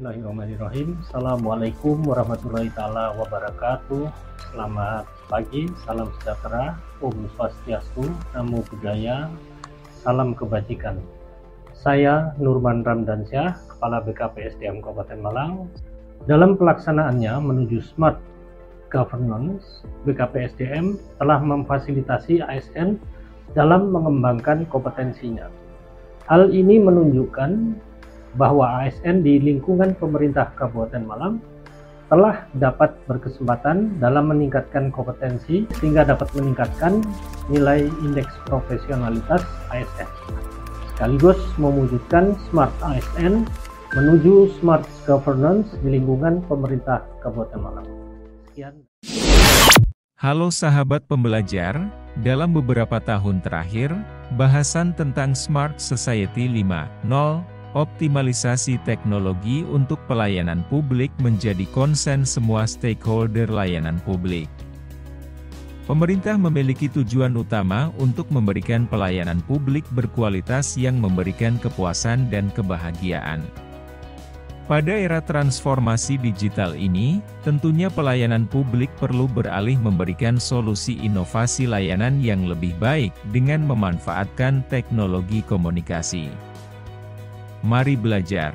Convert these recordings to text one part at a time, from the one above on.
Bismillahirrahmanirrahim. Assalamualaikum warahmatullahi taala wabarakatuh. Selamat pagi, salam sejahtera, Om Swastiastu, Namo Buddhaya, salam kebajikan. Saya Nurman Ramdansyah, Kepala BKPSDM Kabupaten Malang. Dalam pelaksanaannya menuju Smart Governance, BKPSDM telah memfasilitasi ASN dalam mengembangkan kompetensinya. Hal ini menunjukkan bahwa ASN di lingkungan pemerintah Kabupaten Malang telah dapat berkesempatan dalam meningkatkan kompetensi sehingga dapat meningkatkan nilai indeks profesionalitas ASN, sekaligus mewujudkan Smart ASN menuju Smart Governance di lingkungan pemerintah Kabupaten Malang. Sekian. Halo sahabat pembelajar, dalam beberapa tahun terakhir, bahasan tentang Smart Society 5.0 optimalisasi teknologi untuk pelayanan publik menjadi konsen semua stakeholder layanan publik. Pemerintah memiliki tujuan utama untuk memberikan pelayanan publik berkualitas yang memberikan kepuasan dan kebahagiaan. Pada era transformasi digital ini, tentunya pelayanan publik perlu beralih memberikan solusi inovasi layanan yang lebih baik dengan memanfaatkan teknologi komunikasi. Mari belajar.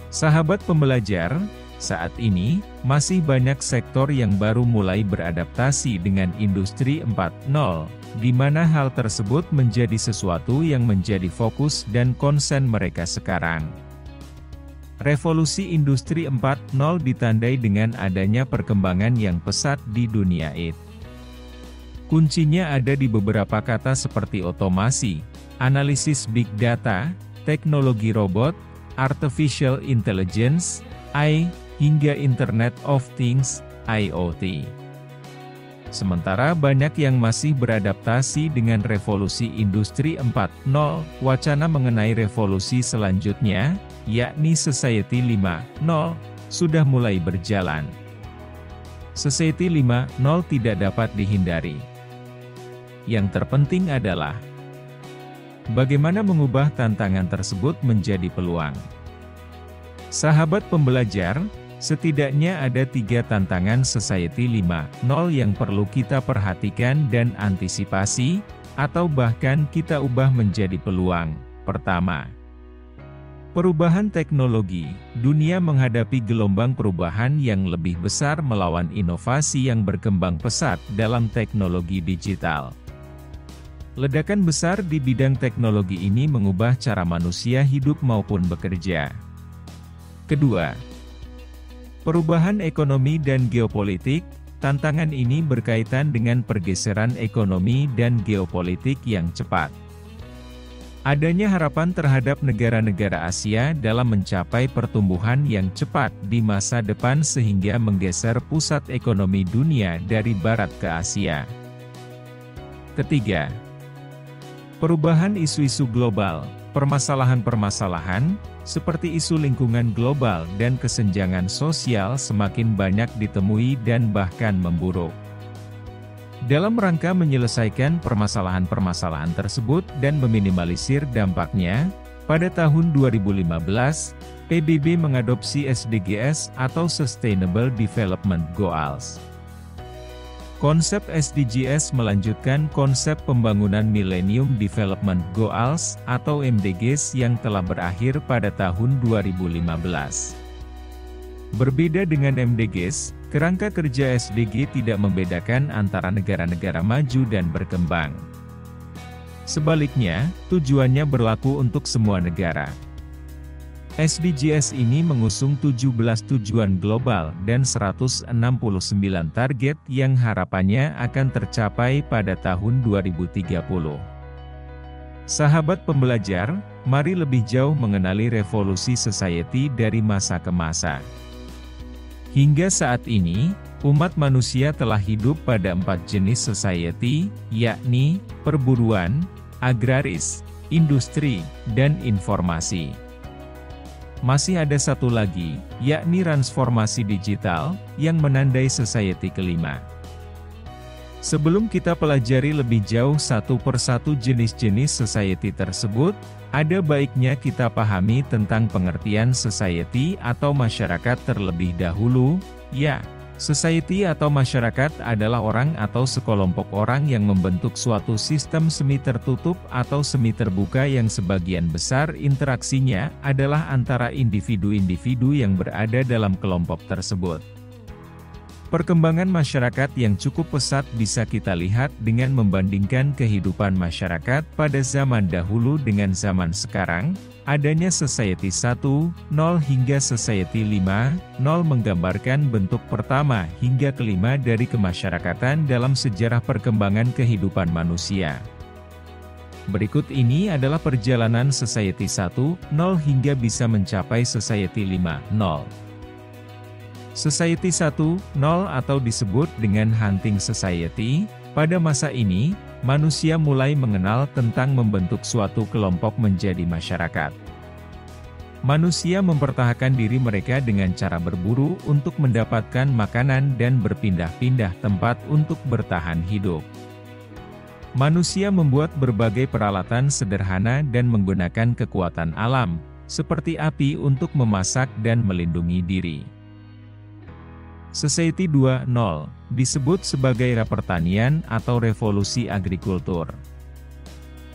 Sahabat pembelajar, saat ini, masih banyak sektor yang baru mulai beradaptasi dengan Industri 4.0, di mana hal tersebut menjadi sesuatu yang menjadi fokus dan konsen mereka sekarang. Revolusi Industri 4.0 ditandai dengan adanya perkembangan yang pesat di dunia IT. Kuncinya ada di beberapa kata seperti otomasi, analisis big data, teknologi robot, artificial intelligence, AI, hingga Internet of Things, IoT. Sementara banyak yang masih beradaptasi dengan revolusi Industri 4.0, wacana mengenai revolusi selanjutnya, yakni Society 5.0, sudah mulai berjalan. Society 5.0 tidak dapat dihindari. Yang terpenting adalah bagaimana mengubah tantangan tersebut menjadi peluang. Sahabat pembelajar, setidaknya ada 3 tantangan Society 5.0 yang perlu kita perhatikan dan antisipasi, atau bahkan kita ubah menjadi peluang. Pertama, perubahan teknologi. Dunia menghadapi gelombang perubahan yang lebih besar melawan inovasi yang berkembang pesat dalam teknologi digital. Ledakan besar di bidang teknologi ini mengubah cara manusia hidup maupun bekerja. Kedua, perubahan ekonomi dan geopolitik. Tantangan ini berkaitan dengan pergeseran ekonomi dan geopolitik yang cepat. Adanya harapan terhadap negara-negara Asia dalam mencapai pertumbuhan yang cepat di masa depan sehingga menggeser pusat ekonomi dunia dari barat ke Asia. Ketiga, perubahan isu-isu global. Permasalahan-permasalahan, seperti isu lingkungan global dan kesenjangan sosial semakin banyak ditemui dan bahkan memburuk. Dalam rangka menyelesaikan permasalahan-permasalahan tersebut dan meminimalisir dampaknya, pada tahun 2015, PBB mengadopsi SDGs atau Sustainable Development Goals. Konsep SDGs melanjutkan konsep pembangunan Millennium Development Goals atau MDGs yang telah berakhir pada tahun 2015. Berbeda dengan MDGs, kerangka kerja SDG tidak membedakan antara negara-negara maju dan berkembang. Sebaliknya, tujuannya berlaku untuk semua negara. SDGs ini mengusung 17 tujuan global dan 169 target yang harapannya akan tercapai pada tahun 2030. Sahabat pembelajar, mari lebih jauh mengenali revolusi society dari masa ke masa. Hingga saat ini, umat manusia telah hidup pada 4 jenis society, yakni perburuan, agraris, industri, dan informasi. Masih ada satu lagi, yakni transformasi digital, yang menandai society kelima. Sebelum kita pelajari lebih jauh satu persatu jenis-jenis society tersebut, ada baiknya kita pahami tentang pengertian society atau masyarakat terlebih dahulu. Ya, society atau masyarakat adalah orang atau sekelompok orang yang membentuk suatu sistem semi tertutup atau semi terbuka yang sebagian besar interaksinya adalah antara individu-individu yang berada dalam kelompok tersebut. Perkembangan masyarakat yang cukup pesat bisa kita lihat dengan membandingkan kehidupan masyarakat pada zaman dahulu dengan zaman sekarang. Adanya Society 1, 0 hingga Society 5, 0 menggambarkan bentuk pertama hingga kelima dari kemasyarakatan dalam sejarah perkembangan kehidupan manusia. Berikut ini adalah perjalanan Society 1, 0 hingga bisa mencapai Society 5, 0. Society 1, 0 atau disebut dengan Hunting Society, pada masa ini, manusia mulai mengenal tentang membentuk suatu kelompok menjadi masyarakat. Manusia mempertahankan diri mereka dengan cara berburu untuk mendapatkan makanan dan berpindah-pindah tempat untuk bertahan hidup. Manusia membuat berbagai peralatan sederhana dan menggunakan kekuatan alam, seperti api untuk memasak dan melindungi diri. Society 2.0 disebut sebagai era pertanian atau revolusi agrikultur.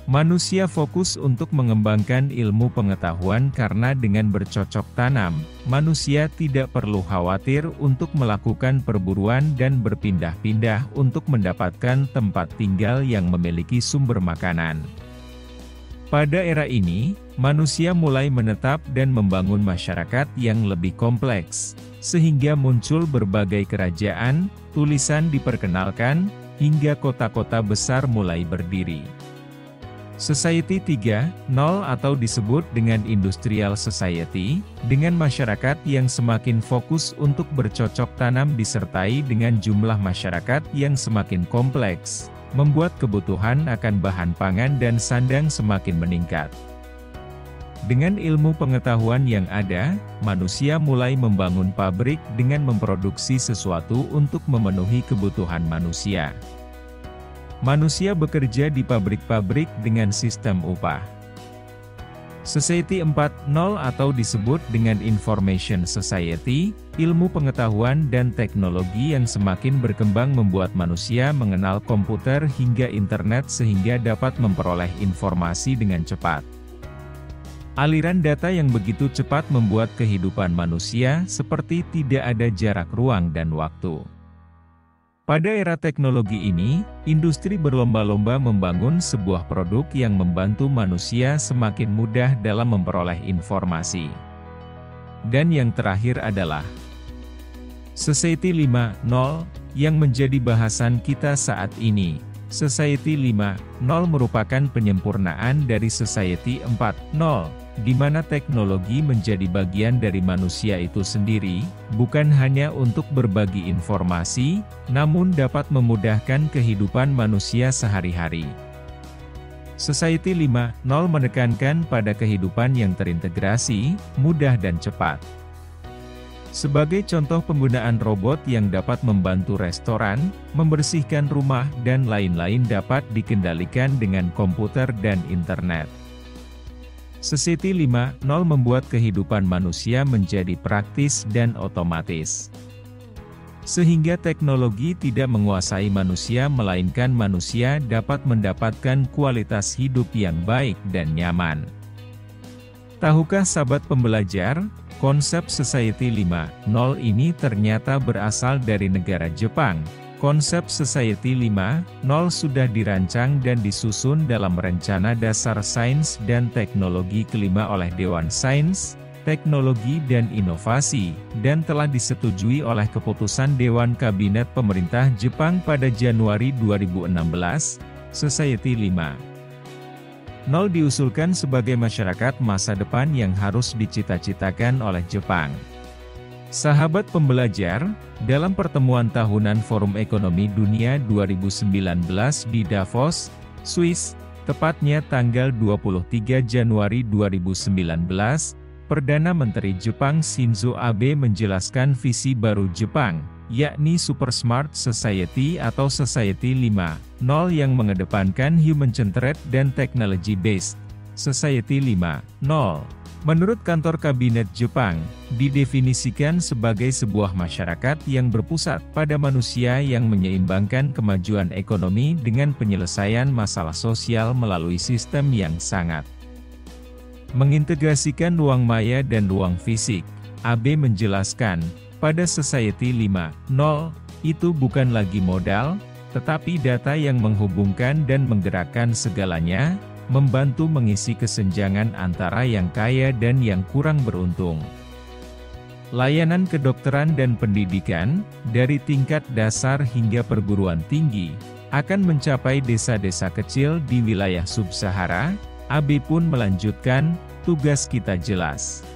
Manusia fokus untuk mengembangkan ilmu pengetahuan karena dengan bercocok tanam, manusia tidak perlu khawatir untuk melakukan perburuan dan berpindah-pindah untuk mendapatkan tempat tinggal yang memiliki sumber makanan. Pada era ini, manusia mulai menetap dan membangun masyarakat yang lebih kompleks, sehingga muncul berbagai kerajaan, tulisan diperkenalkan, hingga kota-kota besar mulai berdiri. Society 3.0 atau disebut dengan Industrial Society, dengan masyarakat yang semakin fokus untuk bercocok tanam disertai dengan jumlah masyarakat yang semakin kompleks, membuat kebutuhan akan bahan pangan dan sandang semakin meningkat. Dengan ilmu pengetahuan yang ada, manusia mulai membangun pabrik dengan memproduksi sesuatu untuk memenuhi kebutuhan manusia. Manusia bekerja di pabrik-pabrik dengan sistem upah. Society 4.0 atau disebut dengan Information Society, ilmu pengetahuan dan teknologi yang semakin berkembang membuat manusia mengenal komputer hingga internet sehingga dapat memperoleh informasi dengan cepat. Aliran data yang begitu cepat membuat kehidupan manusia seperti tidak ada jarak ruang dan waktu. Pada era teknologi ini, industri berlomba-lomba membangun sebuah produk yang membantu manusia semakin mudah dalam memperoleh informasi. Dan yang terakhir adalah Society 5.0 yang menjadi bahasan kita saat ini. Society 5.0 merupakan penyempurnaan dari Society 4.0, di mana teknologi menjadi bagian dari manusia itu sendiri, bukan hanya untuk berbagi informasi, namun dapat memudahkan kehidupan manusia sehari-hari. Society 5.0 menekankan pada kehidupan yang terintegrasi, mudah dan cepat. Sebagai contoh penggunaan robot yang dapat membantu restoran, membersihkan rumah dan lain-lain dapat dikendalikan dengan komputer dan internet. Society 5.0 membuat kehidupan manusia menjadi praktis dan otomatis. Sehingga teknologi tidak menguasai manusia melainkan manusia dapat mendapatkan kualitas hidup yang baik dan nyaman. Tahukah sahabat pembelajar, konsep Society 5.0 ini ternyata berasal dari negara Jepang. Konsep Society 5.0 sudah dirancang dan disusun dalam Rencana Dasar Sains dan Teknologi kelima oleh Dewan Sains, Teknologi dan Inovasi, dan telah disetujui oleh keputusan Dewan Kabinet Pemerintah Jepang pada Januari 2016. Society 5.0 diusulkan sebagai masyarakat masa depan yang harus dicita-citakan oleh Jepang. Sahabat pembelajar, dalam pertemuan tahunan Forum Ekonomi Dunia 2019 di Davos, Swiss, tepatnya tanggal 23 Januari 2019, Perdana Menteri Jepang Shinzo Abe menjelaskan visi baru Jepang, yakni Super Smart Society atau Society 5.0 yang mengedepankan human-centered dan technology-based. Society 5.0, menurut kantor kabinet Jepang, didefinisikan sebagai sebuah masyarakat yang berpusat pada manusia yang menyeimbangkan kemajuan ekonomi dengan penyelesaian masalah sosial melalui sistem yang sangat mengintegrasikan ruang maya dan ruang fisik. AB menjelaskan, pada Society 5.0, itu bukan lagi modal, tetapi data yang menghubungkan dan menggerakkan segalanya, membantu mengisi kesenjangan antara yang kaya dan yang kurang beruntung. Layanan kedokteran dan pendidikan, dari tingkat dasar hingga perguruan tinggi, akan mencapai desa-desa kecil di wilayah sub-Sahara. AB pun melanjutkan, tugas kita jelas.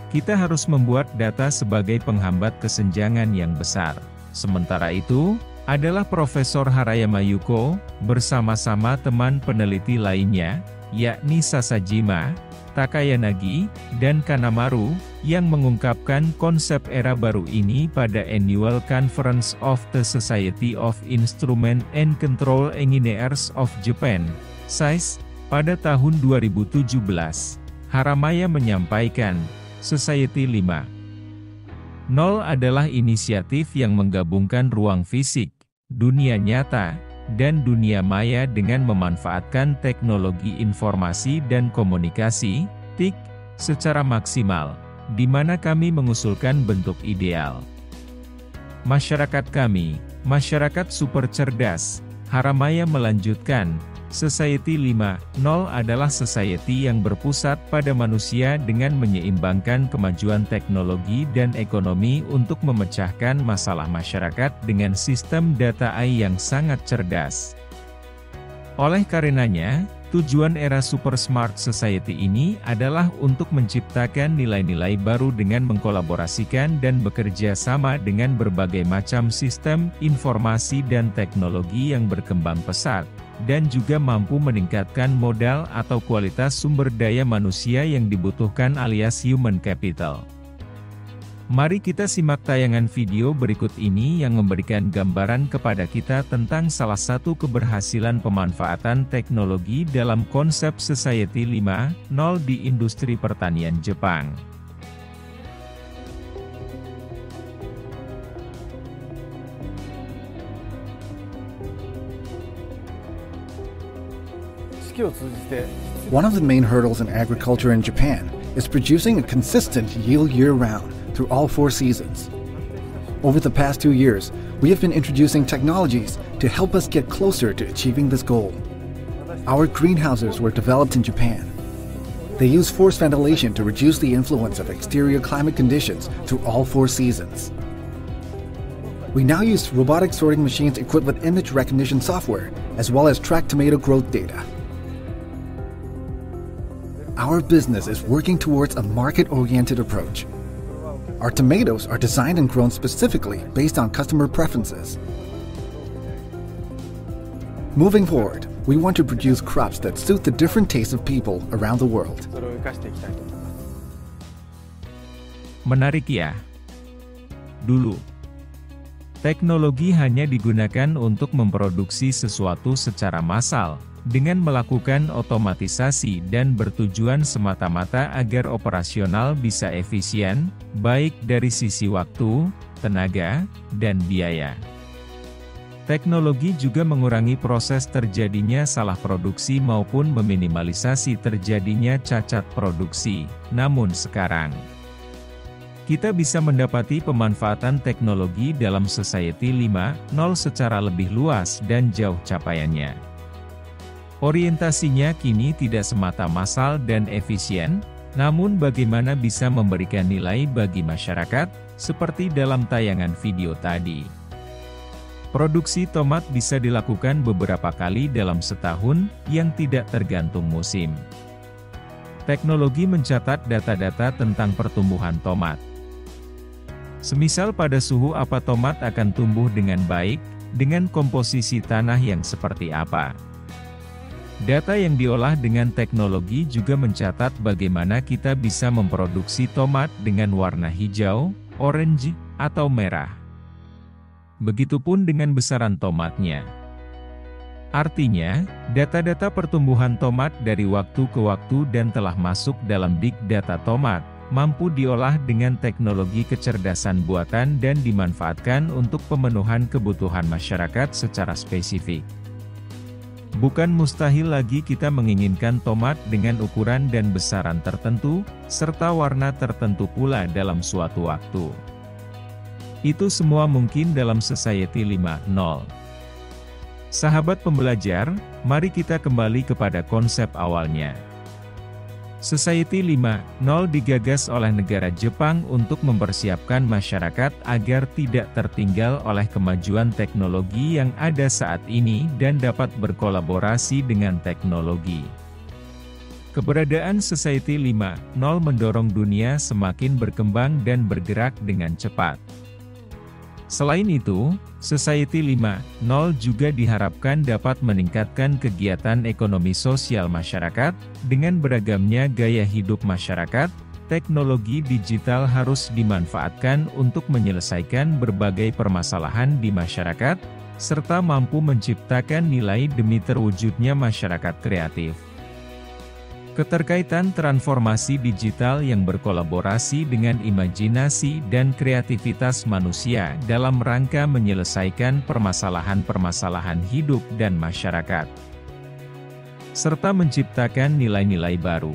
Kita harus membuat data sebagai penghambat kesenjangan yang besar. Sementara itu, adalah Profesor Harayama Yuko, bersama-sama teman peneliti lainnya, yakni Sasajima, Takayanagi, dan Kanamaru, yang mengungkapkan konsep era baru ini pada Annual Conference of the Society of Instrument and Control Engineers of Japan, SAIS, pada tahun 2017. Haramaya menyampaikan, Society 5.0 adalah inisiatif yang menggabungkan ruang fisik, dunia nyata, dan dunia maya dengan memanfaatkan teknologi informasi dan komunikasi, TIK, secara maksimal, di mana kami mengusulkan bentuk ideal. Masyarakat kami, masyarakat super cerdas. Haramaya melanjutkan, Society 5.0 adalah society yang berpusat pada manusia dengan menyeimbangkan kemajuan teknologi dan ekonomi untuk memecahkan masalah masyarakat dengan sistem data AI yang sangat cerdas. Oleh karenanya, tujuan era Super Smart Society ini adalah untuk menciptakan nilai-nilai baru dengan mengkolaborasikan dan bekerja sama dengan berbagai macam sistem, informasi dan teknologi yang berkembang pesat, dan juga mampu meningkatkan modal atau kualitas sumber daya manusia yang dibutuhkan alias human capital. Mari kita simak tayangan video berikut ini yang memberikan gambaran kepada kita tentang salah satu keberhasilan pemanfaatan teknologi dalam konsep Society 5.0 di industri pertanian Jepang. One of the main hurdles in agriculture in Japan is producing a consistent yield year-round through all 4 seasons. Over the past 2 years, we have been introducing technologies to help us get closer to achieving this goal. Our greenhouses were developed in Japan. They use forced ventilation to reduce the influence of exterior climate conditions through all 4 seasons. We now use robotic sorting machines equipped with image recognition software, as well as track tomato growth data. Our business is working towards a market-oriented approach. Our tomatoes are designed and grown specifically based on customer preferences. Moving forward, we want to produce crops that suit the different tastes of people around the world. Menarik ya? Dulu, teknologi hanya digunakan untuk memproduksi sesuatu secara massal, dengan melakukan otomatisasi dan bertujuan semata-mata agar operasional bisa efisien, baik dari sisi waktu, tenaga, dan biaya. Teknologi juga mengurangi proses terjadinya salah produksi maupun meminimalisasi terjadinya cacat produksi. Namun sekarang, kita bisa mendapati pemanfaatan teknologi dalam Society 5.0 secara lebih luas dan jauh capaiannya. Orientasinya kini tidak semata massal dan efisien, namun bagaimana bisa memberikan nilai bagi masyarakat, seperti dalam tayangan video tadi. Produksi tomat bisa dilakukan beberapa kali dalam setahun, yang tidak tergantung musim. Teknologi mencatat data-data tentang pertumbuhan tomat. Semisal pada suhu apa tomat akan tumbuh dengan baik, dengan komposisi tanah yang seperti apa. Data yang diolah dengan teknologi juga mencatat bagaimana kita bisa memproduksi tomat dengan warna hijau, orange, atau merah. Begitupun dengan besaran tomatnya. Artinya, data-data pertumbuhan tomat dari waktu ke waktu dan telah masuk dalam Big Data Tomat, mampu diolah dengan teknologi kecerdasan buatan dan dimanfaatkan untuk pemenuhan kebutuhan masyarakat secara spesifik. Bukan mustahil lagi kita menginginkan tomat dengan ukuran dan besaran tertentu, serta warna tertentu pula dalam suatu waktu. Itu semua mungkin dalam Society 5.0. Sahabat pembelajar, mari kita kembali kepada konsep awalnya. Society 5.0 digagas oleh negara Jepang untuk mempersiapkan masyarakat agar tidak tertinggal oleh kemajuan teknologi yang ada saat ini dan dapat berkolaborasi dengan teknologi. Keberadaan Society 5.0 mendorong dunia semakin berkembang dan bergerak dengan cepat. Selain itu, Society 5.0 juga diharapkan dapat meningkatkan kegiatan ekonomi sosial masyarakat. Dengan beragamnya gaya hidup masyarakat, teknologi digital harus dimanfaatkan untuk menyelesaikan berbagai permasalahan di masyarakat, serta mampu menciptakan nilai demi terwujudnya masyarakat kreatif. Keterkaitan transformasi digital yang berkolaborasi dengan imajinasi dan kreativitas manusia dalam rangka menyelesaikan permasalahan-permasalahan hidup dan masyarakat, serta menciptakan nilai-nilai baru.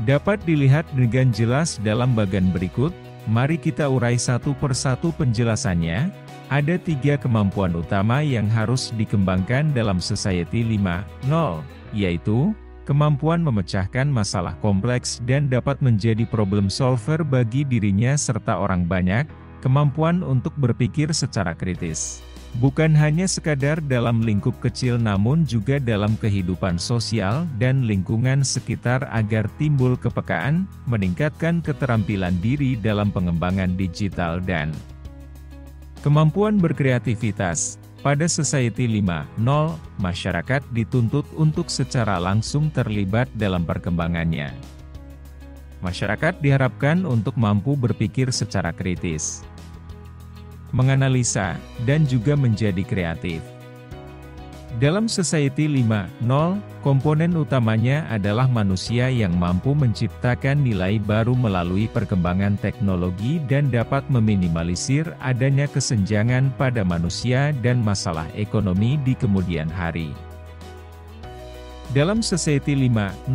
Dapat dilihat dengan jelas dalam bagian berikut, mari kita urai satu persatu penjelasannya. Ada 3 kemampuan utama yang harus dikembangkan dalam Society 5.0, yaitu kemampuan memecahkan masalah kompleks dan dapat menjadi problem solver bagi dirinya serta orang banyak, kemampuan untuk berpikir secara kritis. Bukan hanya sekadar dalam lingkup kecil namun juga dalam kehidupan sosial dan lingkungan sekitar agar timbul kepekaan, meningkatkan keterampilan diri dalam pengembangan digital dan kemampuan berkreativitas. Pada Society 5.0, masyarakat dituntut untuk secara langsung terlibat dalam perkembangannya. Masyarakat diharapkan untuk mampu berpikir secara kritis, menganalisa, dan juga menjadi kreatif. Dalam Society 5.0, komponen utamanya adalah manusia yang mampu menciptakan nilai baru melalui perkembangan teknologi dan dapat meminimalisir adanya kesenjangan pada manusia dan masalah ekonomi di kemudian hari. Dalam Society 5.0,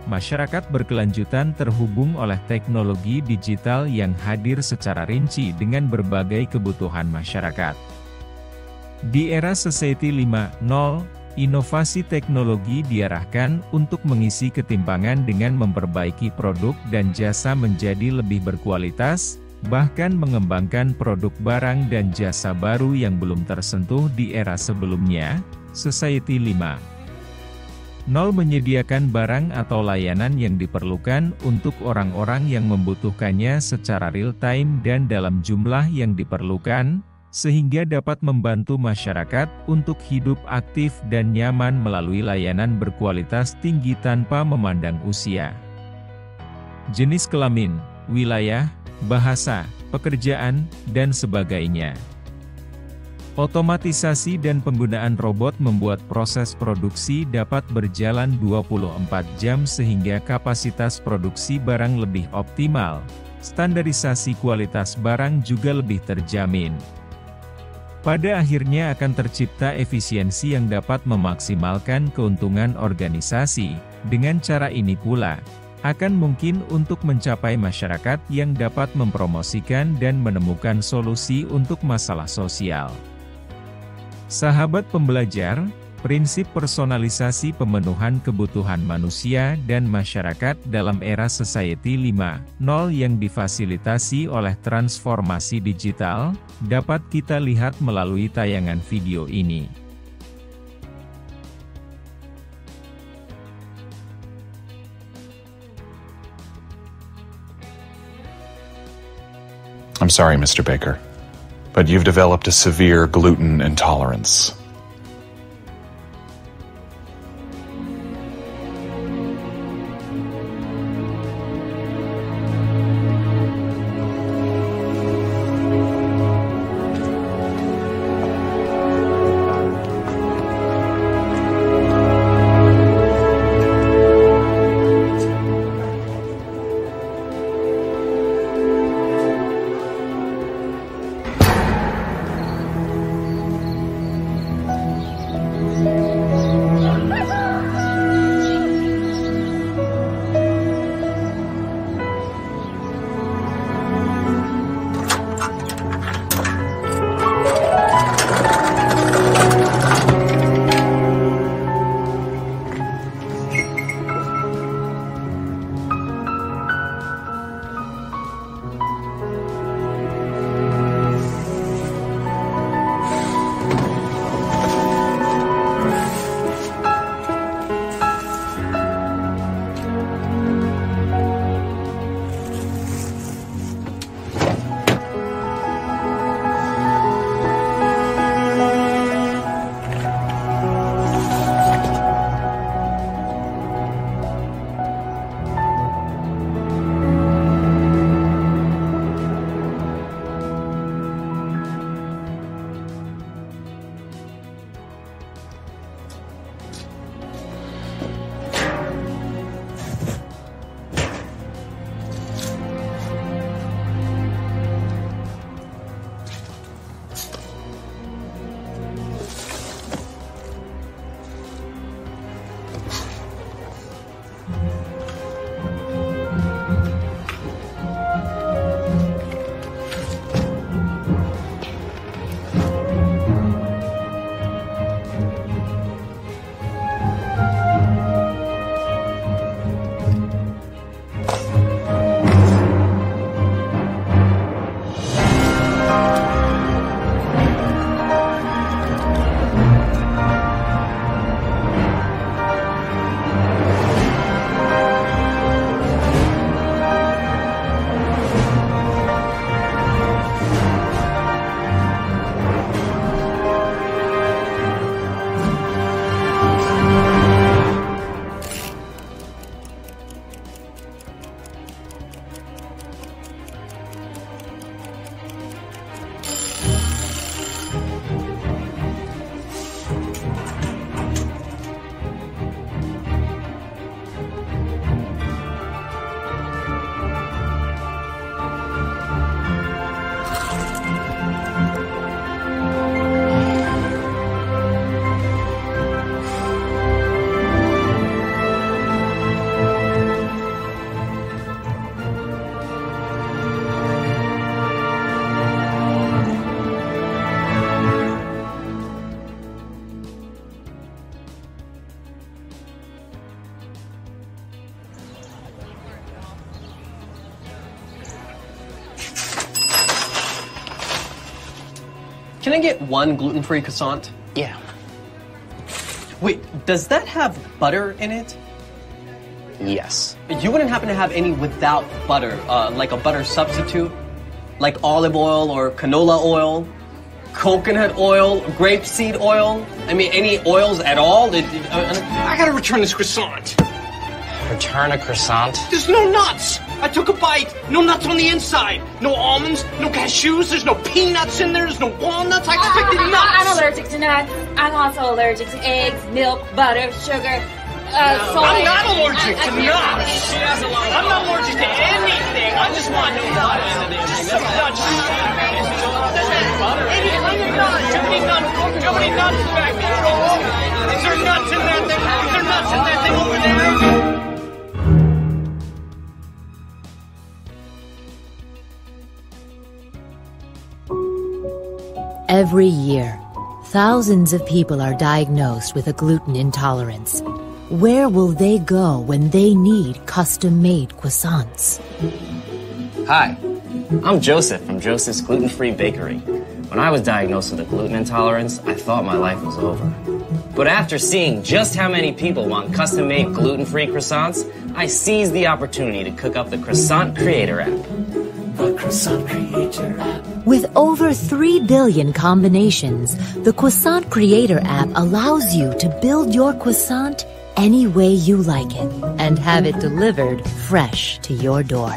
masyarakat berkelanjutan terhubung oleh teknologi digital yang hadir secara rinci dengan berbagai kebutuhan masyarakat. Di era Society 5.0, inovasi teknologi diarahkan untuk mengisi ketimpangan dengan memperbaiki produk dan jasa menjadi lebih berkualitas, bahkan mengembangkan produk barang dan jasa baru yang belum tersentuh di era sebelumnya. Society 5.0 menyediakan barang atau layanan yang diperlukan untuk orang-orang yang membutuhkannya secara real-time dan dalam jumlah yang diperlukan, sehingga dapat membantu masyarakat untuk hidup aktif dan nyaman melalui layanan berkualitas tinggi tanpa memandang usia, jenis kelamin, wilayah, bahasa, pekerjaan, dan sebagainya. Otomatisasi dan penggunaan robot membuat proses produksi dapat berjalan 24 jam sehingga kapasitas produksi barang lebih optimal, standarisasi kualitas barang juga lebih terjamin. Pada akhirnya akan tercipta efisiensi yang dapat memaksimalkan keuntungan organisasi. Dengan cara ini pula, akan mungkin untuk mencapai masyarakat yang dapat mempromosikan dan menemukan solusi untuk masalah sosial. Sahabat pembelajar, prinsip personalisasi pemenuhan kebutuhan manusia dan masyarakat dalam era Society 5.0 yang difasilitasi oleh transformasi digital, dapat kita lihat melalui tayangan video ini. I'm sorry, Mr. Baker, but you've developed a severe gluten intolerance. Can I get one gluten-free croissant? Yeah. Wait, does that have butter in it? Yes. You wouldn't happen to have any without butter, like a butter substitute? Like olive oil or canola oil? Coconut oil? Grapeseed oil? I mean, any oils at all? I gotta return this croissant. Return a croissant? There's no nuts! I took a bite. No nuts on the inside. No almonds, no cashews, there's no peanuts in there, there's no walnuts. I expected nuts! I'm allergic to nuts. I'm also allergic to eggs, milk, butter, sugar, soy. I'm not allergic to nuts! I'm not allergic to anything! I just want no nuts! Some nuts! Any kind of nuts! Too many nuts! Too many nuts back there! Is there nuts in that thing? Is there nuts in that thing over there? Every year, thousands of people are diagnosed with a gluten intolerance. Where will they go when they need custom-made croissants? Hi, I'm Joseph from Joseph's Gluten-Free Bakery. When I was diagnosed with a gluten intolerance, I thought my life was over. But after seeing just how many people want custom-made gluten-free croissants, I seized the opportunity to cook up the Croissant Creator app. The Croissant Creator app. With over 3 billion combinations, the Croissant Creator app allows you to build your croissant any way you like it and have it delivered fresh to your door.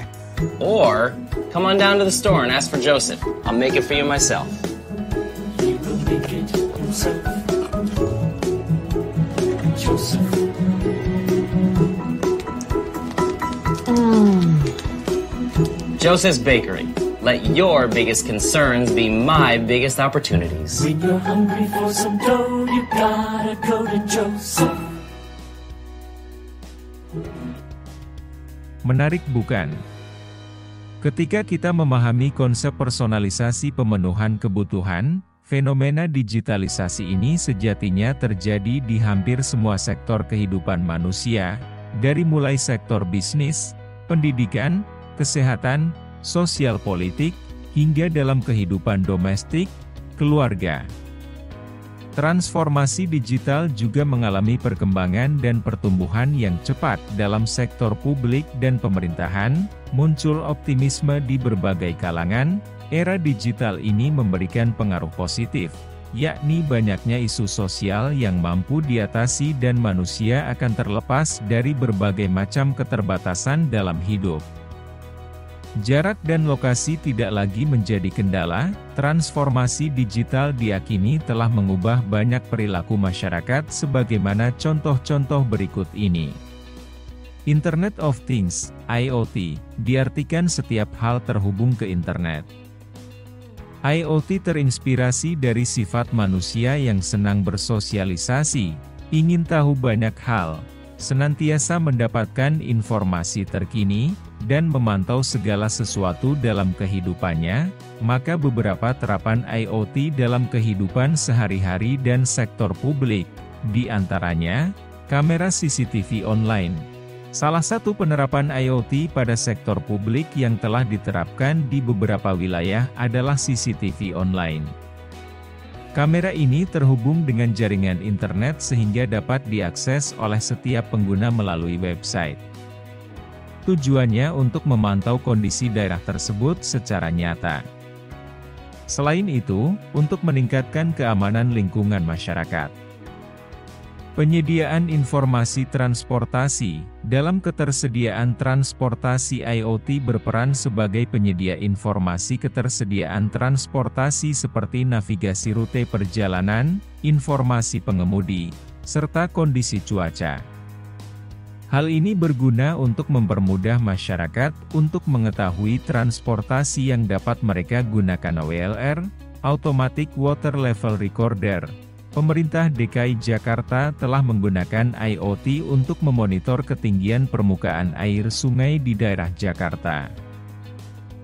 Or come on down to the store and ask for Joseph. I'll make it for you myself. You will make it yourself. Joseph. Joseph's Bakery. Let your biggest concerns be my biggest opportunities. When you're hungry for some dough, you gotta go to Joseph. Menarik bukan? Ketika kita memahami konsep personalisasi pemenuhan kebutuhan, fenomena digitalisasi ini sejatinya terjadi di hampir semua sektor kehidupan manusia, dari mulai sektor bisnis, pendidikan, kesehatan, sosial politik, hingga dalam kehidupan domestik, keluarga. Transformasi digital juga mengalami perkembangan dan pertumbuhan yang cepat dalam sektor publik dan pemerintahan, muncul optimisme di berbagai kalangan. Era digital ini memberikan pengaruh positif, yakni banyaknya isu sosial yang mampu diatasi dan manusia akan terlepas dari berbagai macam keterbatasan dalam hidup. Jarak dan lokasi tidak lagi menjadi kendala, transformasi digital diyakini telah mengubah banyak perilaku masyarakat sebagaimana contoh-contoh berikut ini. Internet of Things, IoT, diartikan setiap hal terhubung ke internet. IoT terinspirasi dari sifat manusia yang senang bersosialisasi, ingin tahu banyak hal, senantiasa mendapatkan informasi terkini, dan memantau segala sesuatu dalam kehidupannya, maka beberapa terapan IoT dalam kehidupan sehari-hari dan sektor publik, di antaranya, kamera CCTV online. Salah satu penerapan IoT pada sektor publik yang telah diterapkan di beberapa wilayah adalah CCTV online. Kamera ini terhubung dengan jaringan internet sehingga dapat diakses oleh setiap pengguna melalui website. Tujuannya untuk memantau kondisi daerah tersebut secara nyata. Selain itu, untuk meningkatkan keamanan lingkungan masyarakat. Penyediaan informasi transportasi. Dalam ketersediaan transportasi, IoT berperan sebagai penyedia informasi ketersediaan transportasi seperti navigasi rute perjalanan, informasi pengemudi, serta kondisi cuaca. Hal ini berguna untuk mempermudah masyarakat untuk mengetahui transportasi yang dapat mereka gunakan. AWLR, Automatic Water Level Recorder. Pemerintah DKI Jakarta telah menggunakan IoT untuk memonitor ketinggian permukaan air sungai di daerah Jakarta.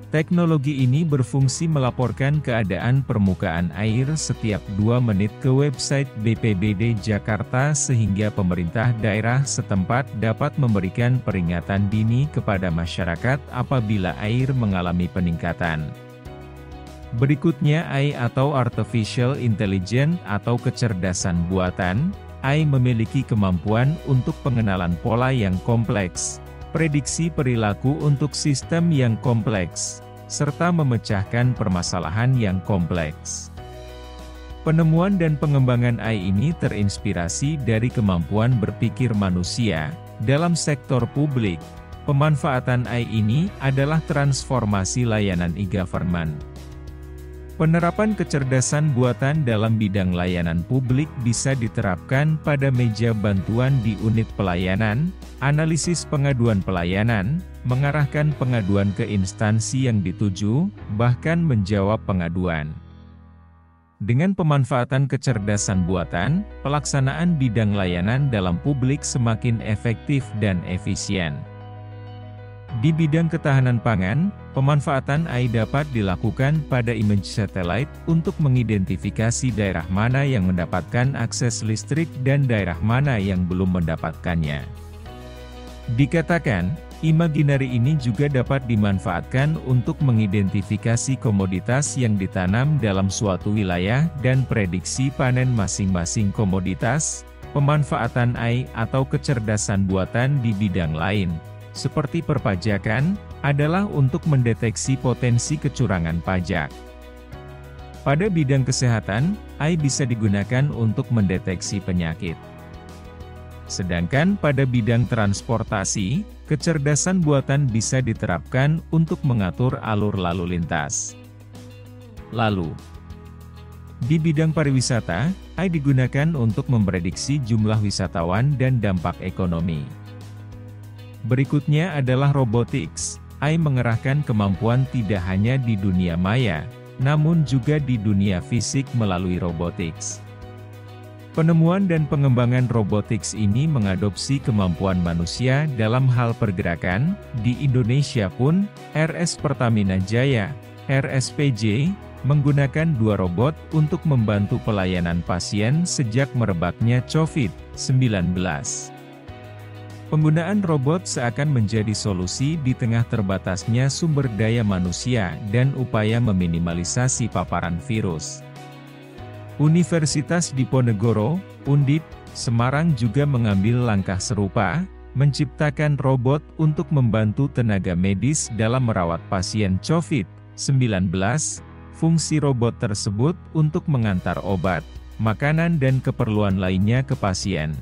Teknologi ini berfungsi melaporkan keadaan permukaan air setiap 2 menit ke website BPBD Jakarta sehingga pemerintah daerah setempat dapat memberikan peringatan dini kepada masyarakat apabila air mengalami peningkatan. Berikutnya AI atau Artificial Intelligence atau kecerdasan buatan. AI memiliki kemampuan untuk pengenalan pola yang kompleks, prediksi perilaku untuk sistem yang kompleks, serta memecahkan permasalahan yang kompleks. Penemuan dan pengembangan AI ini terinspirasi dari kemampuan berpikir manusia. Dalam sektor publik, pemanfaatan AI ini adalah transformasi layanan e-government. Penerapan kecerdasan buatan dalam bidang layanan publik bisa diterapkan pada meja bantuan di unit pelayanan, analisis pengaduan pelayanan, mengarahkan pengaduan ke instansi yang dituju, bahkan menjawab pengaduan. Dengan pemanfaatan kecerdasan buatan, pelaksanaan bidang layanan dalam publik semakin efektif dan efisien. Di bidang ketahanan pangan, pemanfaatan AI dapat dilakukan pada image satellite untuk mengidentifikasi daerah mana yang mendapatkan akses listrik dan daerah mana yang belum mendapatkannya. Dikatakan, imaginary ini juga dapat dimanfaatkan untuk mengidentifikasi komoditas yang ditanam dalam suatu wilayah dan prediksi panen masing-masing komoditas. Pemanfaatan AI atau kecerdasan buatan di bidang lain, seperti perpajakan, adalah untuk mendeteksi potensi kecurangan pajak. Pada bidang kesehatan, AI bisa digunakan untuk mendeteksi penyakit. Sedangkan pada bidang transportasi, kecerdasan buatan bisa diterapkan untuk mengatur alur lalu lintas. Lalu, di bidang pariwisata, AI digunakan untuk memprediksi jumlah wisatawan dan dampak ekonomi. Berikutnya adalah robotics. AI mengerahkan kemampuan tidak hanya di dunia maya, namun juga di dunia fisik melalui robotics. Penemuan dan pengembangan robotics ini mengadopsi kemampuan manusia dalam hal pergerakan. Di Indonesia pun, RS Pertamina Jaya, RSPJ, menggunakan 2 robot untuk membantu pelayanan pasien sejak merebaknya COVID-19. Penggunaan robot seakan menjadi solusi di tengah terbatasnya sumber daya manusia dan upaya meminimalisasi paparan virus. Universitas Diponegoro, Undip, Semarang juga mengambil langkah serupa, menciptakan robot untuk membantu tenaga medis dalam merawat pasien COVID-19. Fungsi robot tersebut untuk mengantar obat, makanan dan keperluan lainnya ke pasien,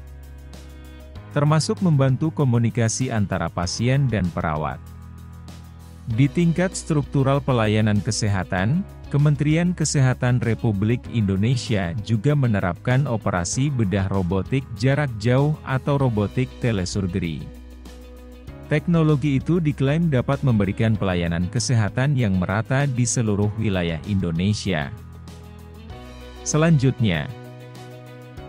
termasuk membantu komunikasi antara pasien dan perawat. Di tingkat struktural pelayanan kesehatan, Kementerian Kesehatan Republik Indonesia juga menerapkan operasi bedah robotik jarak jauh atau robotik telesurgery. Teknologi itu diklaim dapat memberikan pelayanan kesehatan yang merata di seluruh wilayah Indonesia. Selanjutnya,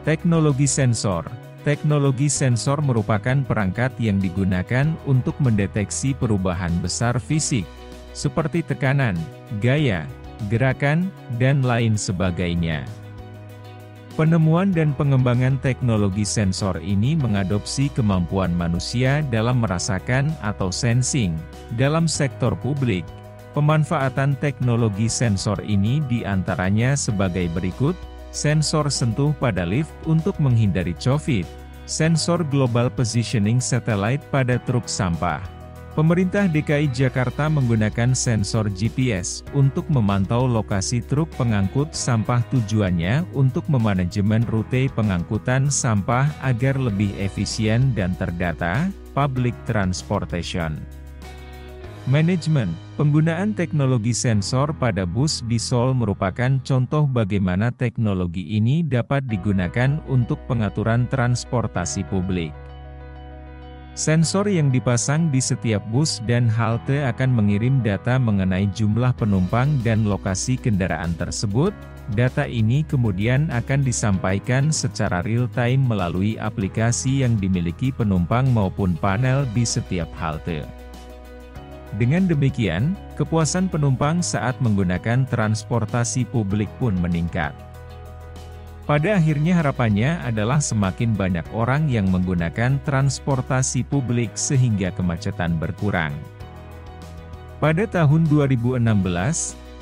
teknologi sensor. Teknologi sensor merupakan perangkat yang digunakan untuk mendeteksi perubahan besar fisik, seperti tekanan, gaya, gerakan, dan lain sebagainya. Penemuan dan pengembangan teknologi sensor ini mengadopsi kemampuan manusia dalam merasakan atau sensing. Dalam sektor publik, pemanfaatan teknologi sensor ini diantaranya sebagai berikut: sensor sentuh pada lift untuk menghindari COVID, sensor global positioning satellite pada truk sampah. Pemerintah DKI Jakarta menggunakan sensor GPS untuk memantau lokasi truk pengangkut sampah, tujuannya untuk memanajemen rute pengangkutan sampah agar lebih efisien dan terdata. Public Transportation Management. Penggunaan teknologi sensor pada bus di Seoul merupakan contoh bagaimana teknologi ini dapat digunakan untuk pengaturan transportasi publik. Sensor yang dipasang di setiap bus dan halte akan mengirim data mengenai jumlah penumpang dan lokasi kendaraan tersebut. Data ini kemudian akan disampaikan secara real-time melalui aplikasi yang dimiliki penumpang maupun panel di setiap halte. Dengan demikian, kepuasan penumpang saat menggunakan transportasi publik pun meningkat. Pada akhirnya harapannya adalah semakin banyak orang yang menggunakan transportasi publik sehingga kemacetan berkurang. Pada tahun 2016,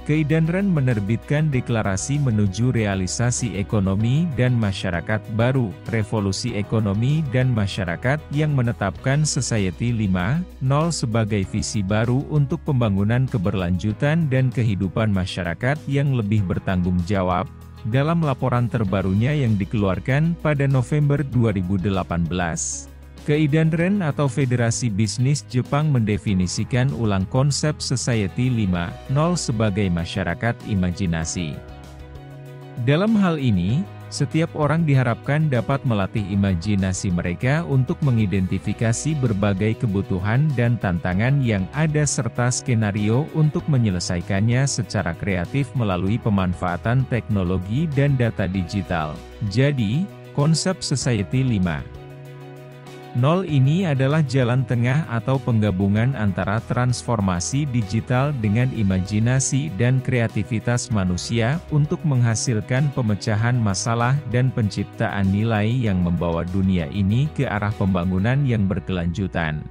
Keidanren menerbitkan deklarasi menuju realisasi ekonomi dan masyarakat baru, revolusi ekonomi dan masyarakat yang menetapkan Society 5.0 sebagai visi baru untuk pembangunan keberlanjutan dan kehidupan masyarakat yang lebih bertanggung jawab, dalam laporan terbarunya yang dikeluarkan pada November 2018. Keidanren atau Federasi Bisnis Jepang mendefinisikan ulang konsep Society 5.0 sebagai masyarakat imajinasi. Dalam hal ini, setiap orang diharapkan dapat melatih imajinasi mereka untuk mengidentifikasi berbagai kebutuhan dan tantangan yang ada serta skenario untuk menyelesaikannya secara kreatif melalui pemanfaatan teknologi dan data digital. Jadi, konsep Society 5.0 ini adalah jalan tengah atau penggabungan antara transformasi digital dengan imajinasi dan kreativitas manusia untuk menghasilkan pemecahan masalah dan penciptaan nilai yang membawa dunia ini ke arah pembangunan yang berkelanjutan.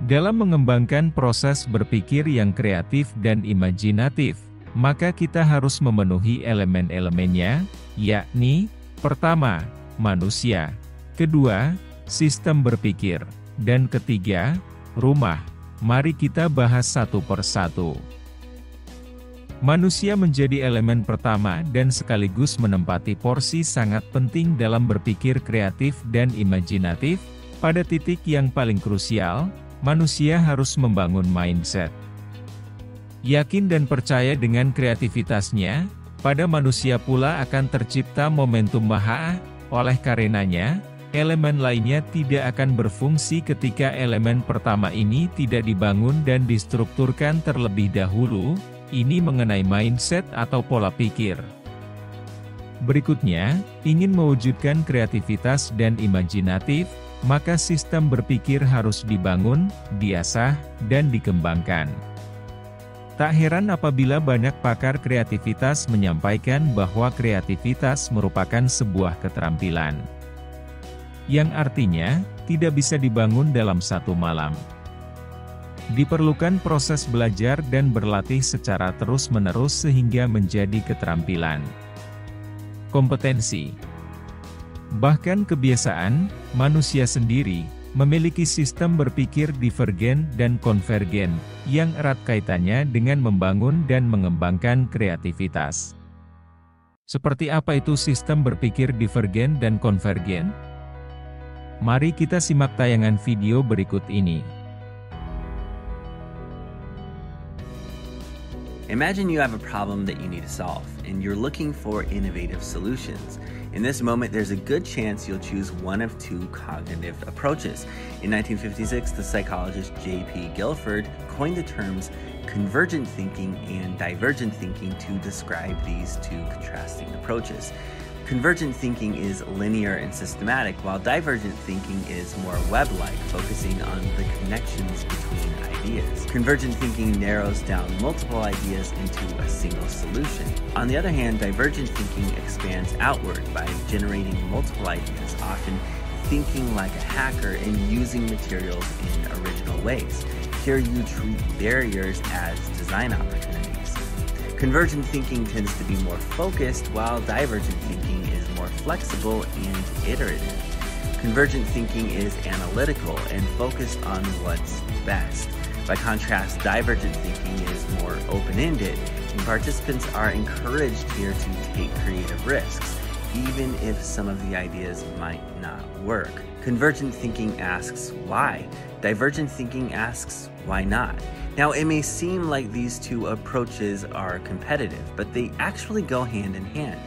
Dalam mengembangkan proses berpikir yang kreatif dan imajinatif, maka kita harus memenuhi elemen-elemennya, yakni, pertama, manusia, kedua, sistem berpikir, dan ketiga, rumah. Mari kita bahas satu persatu. Manusia menjadi elemen pertama dan sekaligus menempati porsi sangat penting dalam berpikir kreatif dan imajinatif. Pada titik yang paling krusial, manusia harus membangun mindset. Yakin dan percaya dengan kreativitasnya, pada manusia pula akan tercipta momentum maha, oleh karenanya, elemen lainnya tidak akan berfungsi ketika elemen pertama ini tidak dibangun dan distrukturkan terlebih dahulu. Ini mengenai mindset atau pola pikir. Berikutnya, ingin mewujudkan kreativitas dan imajinatif, maka sistem berpikir harus dibangun, diasah, dan dikembangkan. Tak heran apabila banyak pakar kreativitas menyampaikan bahwa kreativitas merupakan sebuah keterampilan, yang artinya, tidak bisa dibangun dalam satu malam. Diperlukan proses belajar dan berlatih secara terus-menerus sehingga menjadi keterampilan. Kompetensi. Bahkan kebiasaan, manusia sendiri, memiliki sistem berpikir divergen dan konvergen, yang erat kaitannya dengan membangun dan mengembangkan kreativitas. Seperti apa itu sistem berpikir divergen dan konvergen? Mari kita simak tayangan video berikut ini. Imagine you have a problem that you need to solve, and you're looking for innovative solutions. In this moment, there's a good chance you'll choose one of two cognitive approaches. In 1956, the psychologist J.P. Guilford coined the terms convergent thinking and divergent thinking to describe these two contrasting approaches. Convergent thinking is linear and systematic, while divergent thinking is more web-like, focusing on the connections between ideas. Convergent thinking narrows down multiple ideas into a single solution. On the other hand, divergent thinking expands outward by generating multiple ideas, often thinking like a hacker and using materials in original ways. Here you treat barriers as design opportunities. Convergent thinking tends to be more focused, while divergent thinking is more flexible and iterative. Convergent thinking is analytical and focused on what's best. By contrast, divergent thinking is more open-ended, and participants are encouraged here to take creative risks, even if some of the ideas might not work. Convergent thinking asks why. Divergent thinking asks why not. Now, it may seem like these two approaches are competitive, but they actually go hand in hand.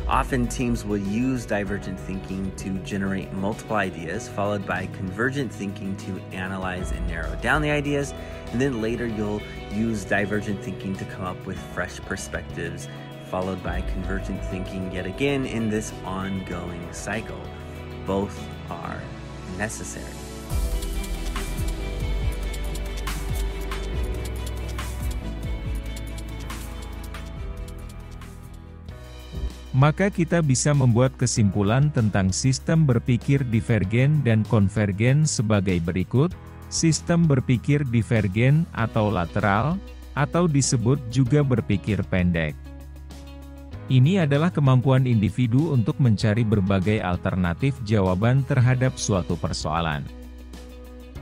Often teams will use divergent thinking to generate multiple ideas, followed by convergent thinking to analyze and narrow down the ideas, and then later you'll use divergent thinking to come up with fresh perspectives, followed by convergent thinking yet again in this ongoing cycle. Both are necessary. Maka kita bisa membuat kesimpulan tentang sistem berpikir divergen dan konvergen sebagai berikut. Sistem berpikir divergen atau lateral atau disebut juga berpikir pendek. Ini adalah kemampuan individu untuk mencari berbagai alternatif jawaban terhadap suatu persoalan.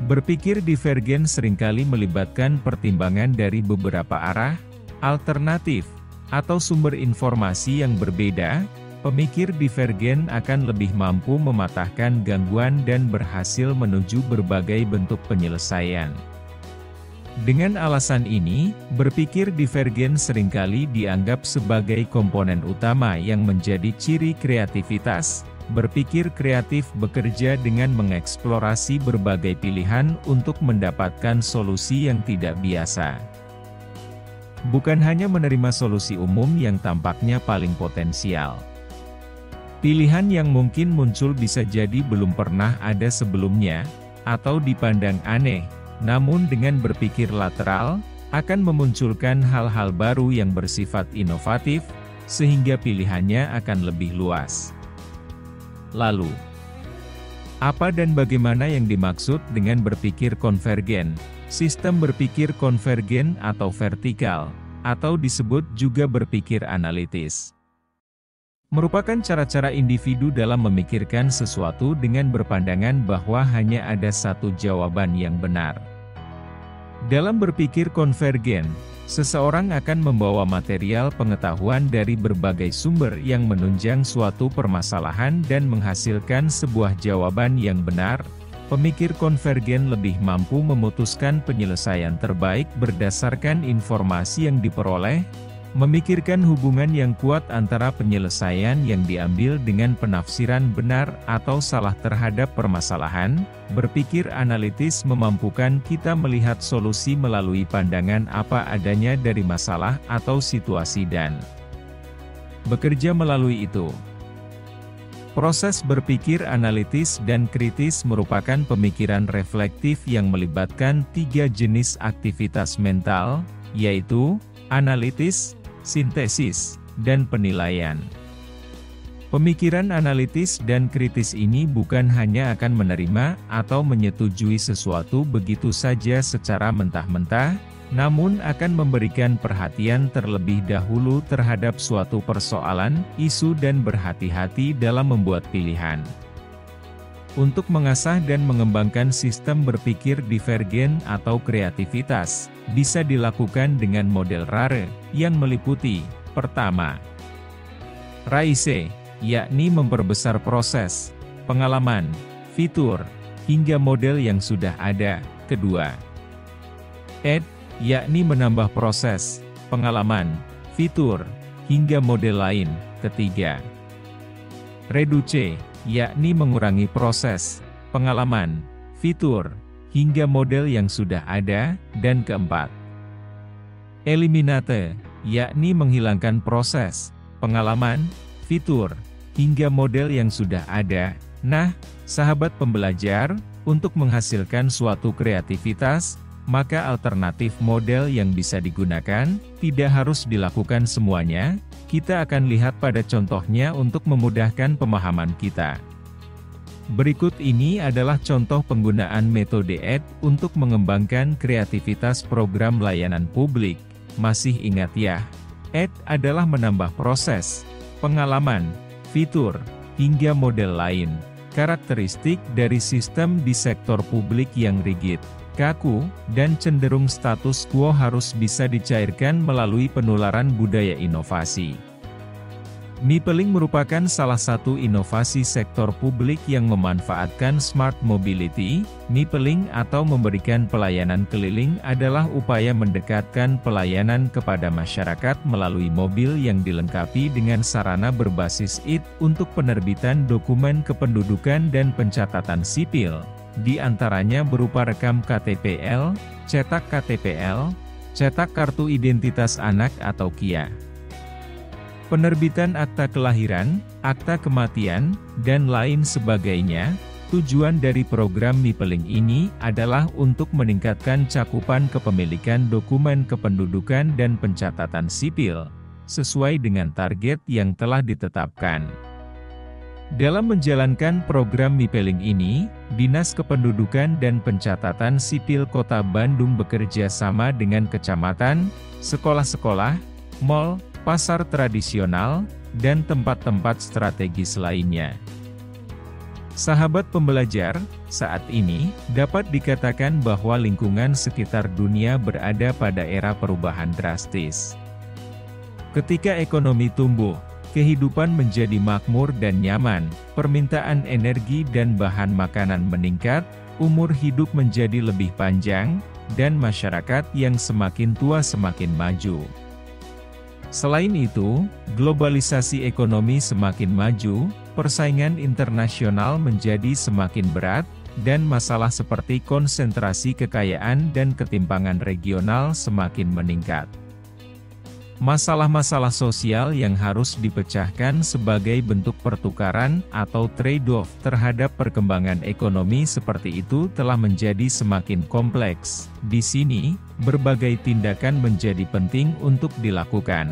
Berpikir divergen seringkali melibatkan pertimbangan dari beberapa arah, alternatif, atau sumber informasi yang berbeda. Pemikir divergen akan lebih mampu mematahkan gangguan dan berhasil menuju berbagai bentuk penyelesaian. Dengan alasan ini, berpikir divergen seringkali dianggap sebagai komponen utama yang menjadi ciri kreativitas. Berpikir kreatif bekerja dengan mengeksplorasi berbagai pilihan untuk mendapatkan solusi yang tidak biasa. Bukan hanya menerima solusi umum yang tampaknya paling potensial. Pilihan yang mungkin muncul bisa jadi belum pernah ada sebelumnya, atau dipandang aneh, namun dengan berpikir lateral, akan memunculkan hal-hal baru yang bersifat inovatif, sehingga pilihannya akan lebih luas. Lalu, apa dan bagaimana yang dimaksud dengan berpikir konvergen? Sistem berpikir konvergen atau vertikal, atau disebut juga berpikir analitis, merupakan cara-cara individu dalam memikirkan sesuatu dengan berpandangan bahwa hanya ada satu jawaban yang benar. Dalam berpikir konvergen, seseorang akan membawa material pengetahuan dari berbagai sumber yang menunjang suatu permasalahan dan menghasilkan sebuah jawaban yang benar. Pemikir konvergen lebih mampu memutuskan penyelesaian terbaik berdasarkan informasi yang diperoleh, memikirkan hubungan yang kuat antara penyelesaian yang diambil dengan penafsiran benar atau salah terhadap permasalahan. Berpikir analitis memampukan kita melihat solusi melalui pandangan apa adanya dari masalah atau situasi dan bekerja melalui itu. Proses berpikir analitis dan kritis merupakan pemikiran reflektif yang melibatkan 3 jenis aktivitas mental, yaitu analitis, sintesis, dan penilaian. Pemikiran analitis dan kritis ini bukan hanya akan menerima atau menyetujui sesuatu begitu saja secara mentah-mentah, namun akan memberikan perhatian terlebih dahulu terhadap suatu persoalan, isu dan berhati-hati dalam membuat pilihan. Untuk mengasah dan mengembangkan sistem berpikir divergen atau kreativitas, bisa dilakukan dengan model RARE, yang meliputi, pertama, RAISE, yakni memperbesar proses, pengalaman, fitur, hingga model yang sudah ada. Kedua, ED, yakni menambah proses, pengalaman, fitur, hingga model lain. Ketiga, REDUCE, yakni mengurangi proses, pengalaman, fitur, hingga model yang sudah ada. Dan keempat, ELIMINATE, yakni menghilangkan proses, pengalaman, fitur, hingga model yang sudah ada. Nah, sahabat pembelajar, untuk menghasilkan suatu kreativitas, maka alternatif model yang bisa digunakan, tidak harus dilakukan semuanya. Kita akan lihat pada contohnya untuk memudahkan pemahaman kita. Berikut ini adalah contoh penggunaan metode ED untuk mengembangkan kreativitas program layanan publik. Masih ingat ya? ED adalah menambah proses, pengalaman, fitur, hingga model lain. Karakteristik dari sistem di sektor publik yang rigid, kaku, dan cenderung status quo harus bisa dicairkan melalui penularan budaya inovasi. Mipeling merupakan salah satu inovasi sektor publik yang memanfaatkan smart mobility. Mipeling atau memberikan pelayanan keliling adalah upaya mendekatkan pelayanan kepada masyarakat melalui mobil yang dilengkapi dengan sarana berbasis IT untuk penerbitan dokumen kependudukan dan pencatatan sipil, di antaranya berupa rekam KTPL, cetak KTPL, cetak kartu identitas anak atau KIA, penerbitan akta kelahiran, akta kematian, dan lain sebagainya. Tujuan dari program Mipeling ini adalah untuk meningkatkan cakupan kepemilikan dokumen kependudukan dan pencatatan sipil, sesuai dengan target yang telah ditetapkan. Dalam menjalankan program Mipeling ini, Dinas Kependudukan dan Pencatatan Sipil Kota Bandung bekerja sama dengan kecamatan, sekolah-sekolah, mal, pasar tradisional, dan tempat-tempat strategis lainnya. Sahabat pembelajar, saat ini, dapat dikatakan bahwa lingkungan sekitar dunia berada pada era perubahan drastis. Ketika ekonomi tumbuh, kehidupan menjadi makmur dan nyaman, permintaan energi dan bahan makanan meningkat, umur hidup menjadi lebih panjang, dan masyarakat yang semakin tua semakin maju. Selain itu, globalisasi ekonomi semakin maju, persaingan internasional menjadi semakin berat, dan masalah seperti konsentrasi kekayaan dan ketimpangan regional semakin meningkat. Masalah-masalah sosial yang harus dipecahkan sebagai bentuk pertukaran atau trade-off terhadap perkembangan ekonomi seperti itu telah menjadi semakin kompleks. Di sini, berbagai tindakan menjadi penting untuk dilakukan.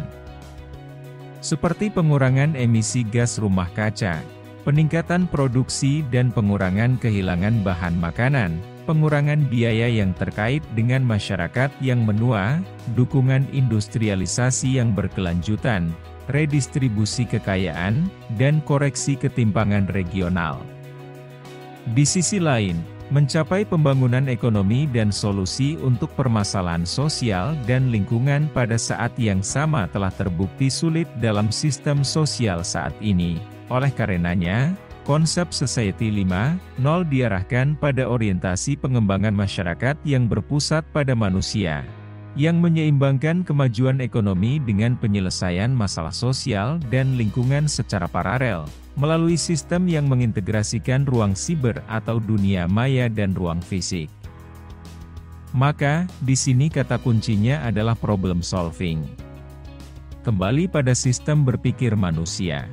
Seperti pengurangan emisi gas rumah kaca, peningkatan produksi dan pengurangan kehilangan bahan makanan, pengurangan biaya yang terkait dengan masyarakat yang menua, dukungan industrialisasi yang berkelanjutan, redistribusi kekayaan, dan koreksi ketimpangan regional. Di sisi lain, mencapai pembangunan ekonomi dan solusi untuk permasalahan sosial dan lingkungan pada saat yang sama telah terbukti sulit dalam sistem sosial saat ini. Oleh karenanya, konsep Society 5.0 diarahkan pada orientasi pengembangan masyarakat yang berpusat pada manusia, yang menyeimbangkan kemajuan ekonomi dengan penyelesaian masalah sosial dan lingkungan secara paralel, melalui sistem yang mengintegrasikan ruang siber atau dunia maya dan ruang fisik. Maka, di sini kata kuncinya adalah problem solving. Kembali pada sistem berpikir manusia.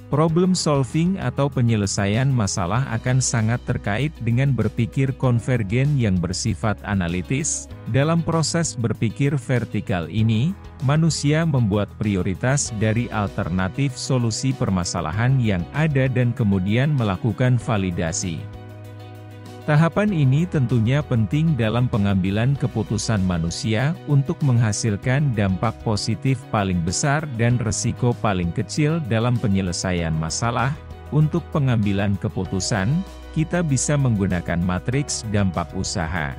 Problem solving atau penyelesaian masalah akan sangat terkait dengan berpikir konvergen yang bersifat analitis. Dalam proses berpikir vertikal ini, manusia membuat prioritas dari alternatif solusi permasalahan yang ada dan kemudian melakukan validasi. Tahapan ini tentunya penting dalam pengambilan keputusan manusia untuk menghasilkan dampak positif paling besar dan resiko paling kecil dalam penyelesaian masalah. Untuk pengambilan keputusan, kita bisa menggunakan matriks dampak usaha.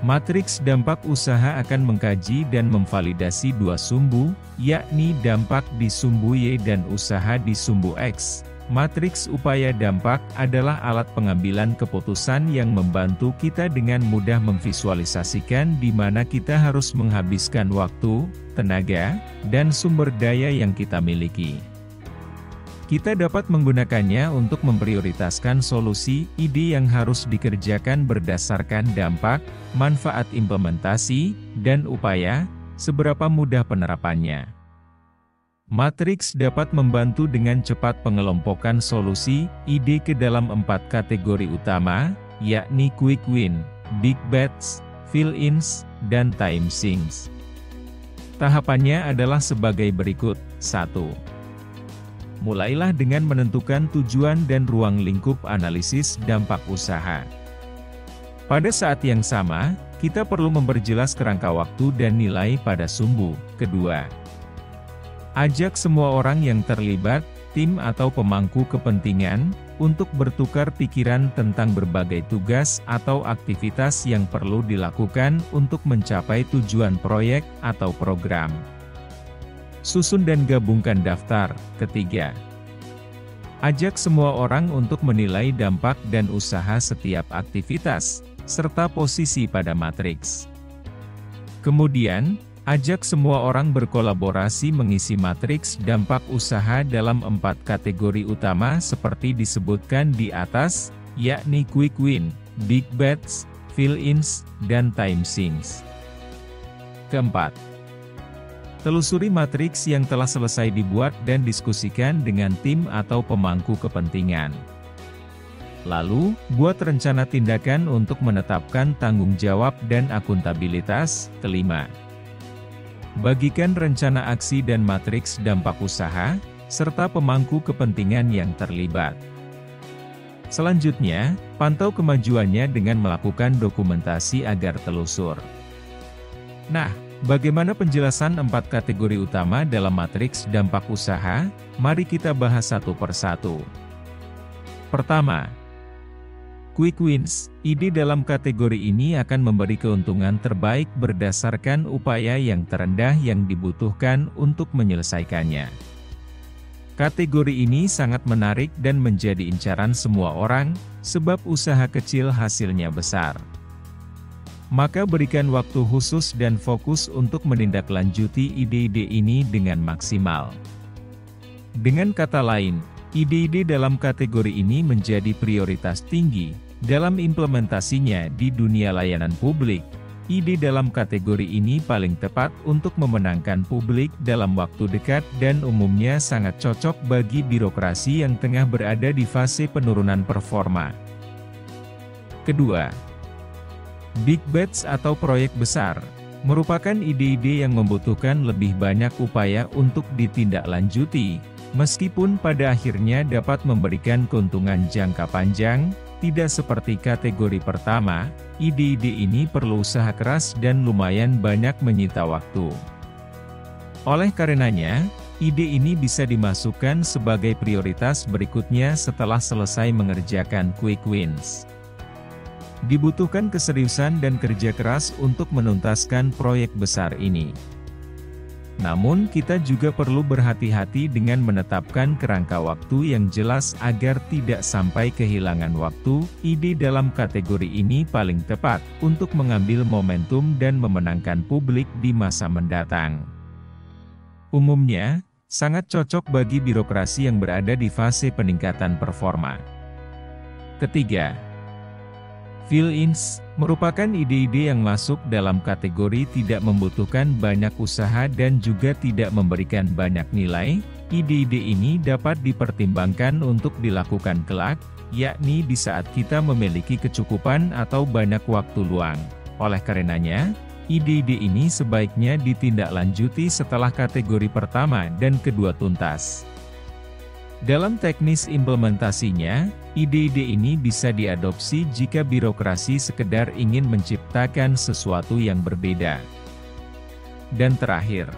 Matriks dampak usaha akan mengkaji dan memvalidasi dua sumbu, yakni dampak di sumbu Y dan usaha di sumbu X. Matriks upaya dampak adalah alat pengambilan keputusan yang membantu kita dengan mudah memvisualisasikan di mana kita harus menghabiskan waktu, tenaga, dan sumber daya yang kita miliki. Kita dapat menggunakannya untuk memprioritaskan solusi, ide yang harus dikerjakan berdasarkan dampak, manfaat implementasi, dan upaya, seberapa mudah penerapannya. Matriks dapat membantu dengan cepat pengelompokan solusi, ide ke dalam 4 kategori utama, yakni quick win, big bets, fill-ins, dan time sinks. Tahapannya adalah sebagai berikut. 1. Mulailah dengan menentukan tujuan dan ruang lingkup analisis dampak usaha. Pada saat yang sama, kita perlu memperjelas kerangka waktu dan nilai pada sumbu. Kedua, ajak semua orang yang terlibat, tim atau pemangku kepentingan, untuk bertukar pikiran tentang berbagai tugas atau aktivitas yang perlu dilakukan untuk mencapai tujuan proyek atau program. Susun dan gabungkan daftar. Ketiga, ajak semua orang untuk menilai dampak dan usaha setiap aktivitas, serta posisi pada matriks. Kemudian, ajak semua orang berkolaborasi mengisi matriks dampak usaha dalam 4 kategori utama seperti disebutkan di atas, yakni quick win, big bets, fill-ins, dan time sinks. Keempat, telusuri matriks yang telah selesai dibuat dan diskusikan dengan tim atau pemangku kepentingan. Lalu, buat rencana tindakan untuk menetapkan tanggung jawab dan akuntabilitas. Kelima, bagikan rencana aksi dan matriks dampak usaha, serta pemangku kepentingan yang terlibat. Selanjutnya, pantau kemajuannya dengan melakukan dokumentasi agar telusur. Nah, bagaimana penjelasan 4 kategori utama dalam matriks dampak usaha? Mari kita bahas satu persatu. Pertama, quick wins. Ide dalam kategori ini akan memberi keuntungan terbaik berdasarkan upaya yang terendah yang dibutuhkan untuk menyelesaikannya. Kategori ini sangat menarik dan menjadi incaran semua orang, sebab usaha kecil hasilnya besar. Maka berikan waktu khusus dan fokus untuk menindaklanjuti ide-ide ini dengan maksimal. Dengan kata lain, ide-ide dalam kategori ini menjadi prioritas tinggi dalam implementasinya di dunia layanan publik. Ide dalam kategori ini paling tepat untuk memenangkan publik dalam waktu dekat dan umumnya sangat cocok bagi birokrasi yang tengah berada di fase penurunan performa. Kedua, big bets atau proyek besar merupakan ide-ide yang membutuhkan lebih banyak upaya untuk ditindaklanjuti, meskipun pada akhirnya dapat memberikan keuntungan jangka panjang. Tidak seperti kategori pertama, ide-ide ini perlu usaha keras dan lumayan banyak menyita waktu. Oleh karenanya, ide ini bisa dimasukkan sebagai prioritas berikutnya setelah selesai mengerjakan quick wins. Dibutuhkan keseriusan dan kerja keras untuk menuntaskan proyek besar ini. Namun kita juga perlu berhati-hati dengan menetapkan kerangka waktu yang jelas agar tidak sampai kehilangan waktu. Ide dalam kategori ini paling tepat untuk mengambil momentum dan memenangkan publik di masa mendatang. Umumnya, sangat cocok bagi birokrasi yang berada di fase peningkatan performa. Ketiga, fill-ins merupakan ide-ide yang masuk dalam kategori tidak membutuhkan banyak usaha dan juga tidak memberikan banyak nilai. Ide-ide ini dapat dipertimbangkan untuk dilakukan kelak, yakni di saat kita memiliki kecukupan atau banyak waktu luang. Oleh karenanya, ide-ide ini sebaiknya ditindaklanjuti setelah kategori pertama dan kedua tuntas. Dalam teknis implementasinya, ide-ide ini bisa diadopsi jika birokrasi sekedar ingin menciptakan sesuatu yang berbeda. Dan terakhir,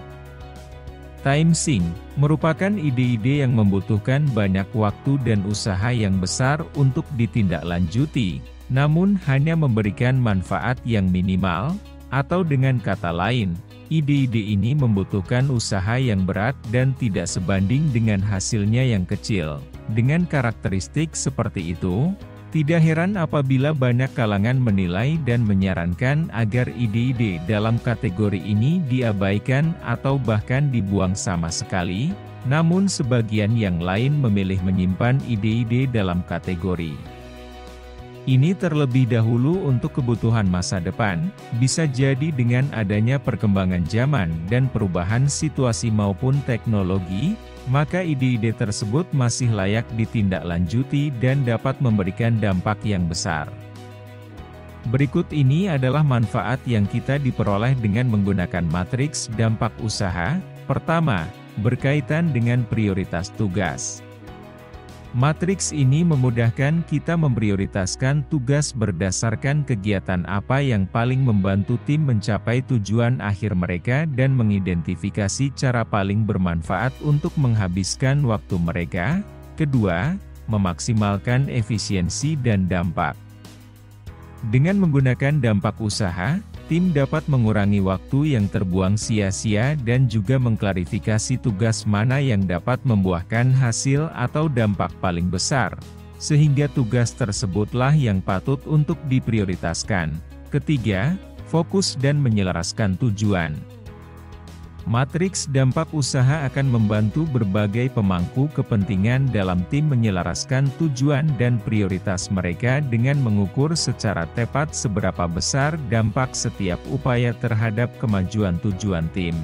time sink merupakan ide-ide yang membutuhkan banyak waktu dan usaha yang besar untuk ditindaklanjuti, namun hanya memberikan manfaat yang minimal, atau dengan kata lain, ide-ide ini membutuhkan usaha yang berat dan tidak sebanding dengan hasilnya yang kecil. Dengan karakteristik seperti itu, tidak heran apabila banyak kalangan menilai dan menyarankan agar ide-ide dalam kategori ini diabaikan atau bahkan dibuang sama sekali, namun sebagian yang lain memilih menyimpan ide-ide dalam kategori ini terlebih dahulu untuk kebutuhan masa depan. Bisa jadi dengan adanya perkembangan zaman dan perubahan situasi maupun teknologi, maka ide-ide tersebut masih layak ditindaklanjuti dan dapat memberikan dampak yang besar. Berikut ini adalah manfaat yang kita diperoleh dengan menggunakan matriks dampak usaha. Pertama, berkaitan dengan prioritas tugas. Matriks ini memudahkan kita memprioritaskan tugas berdasarkan kegiatan apa yang paling membantu tim mencapai tujuan akhir mereka dan mengidentifikasi cara paling bermanfaat untuk menghabiskan waktu mereka. Kedua, memaksimalkan efisiensi dan dampak. Dengan menggunakan dampak usaha, tim dapat mengurangi waktu yang terbuang sia-sia dan juga mengklarifikasi tugas mana yang dapat membuahkan hasil atau dampak paling besar, sehingga tugas tersebutlah yang patut untuk diprioritaskan. Ketiga, fokus dan menyelaraskan tujuan. Matriks dampak usaha akan membantu berbagai pemangku kepentingan dalam tim menyelaraskan tujuan dan prioritas mereka dengan mengukur secara tepat seberapa besar dampak setiap upaya terhadap kemajuan tujuan tim.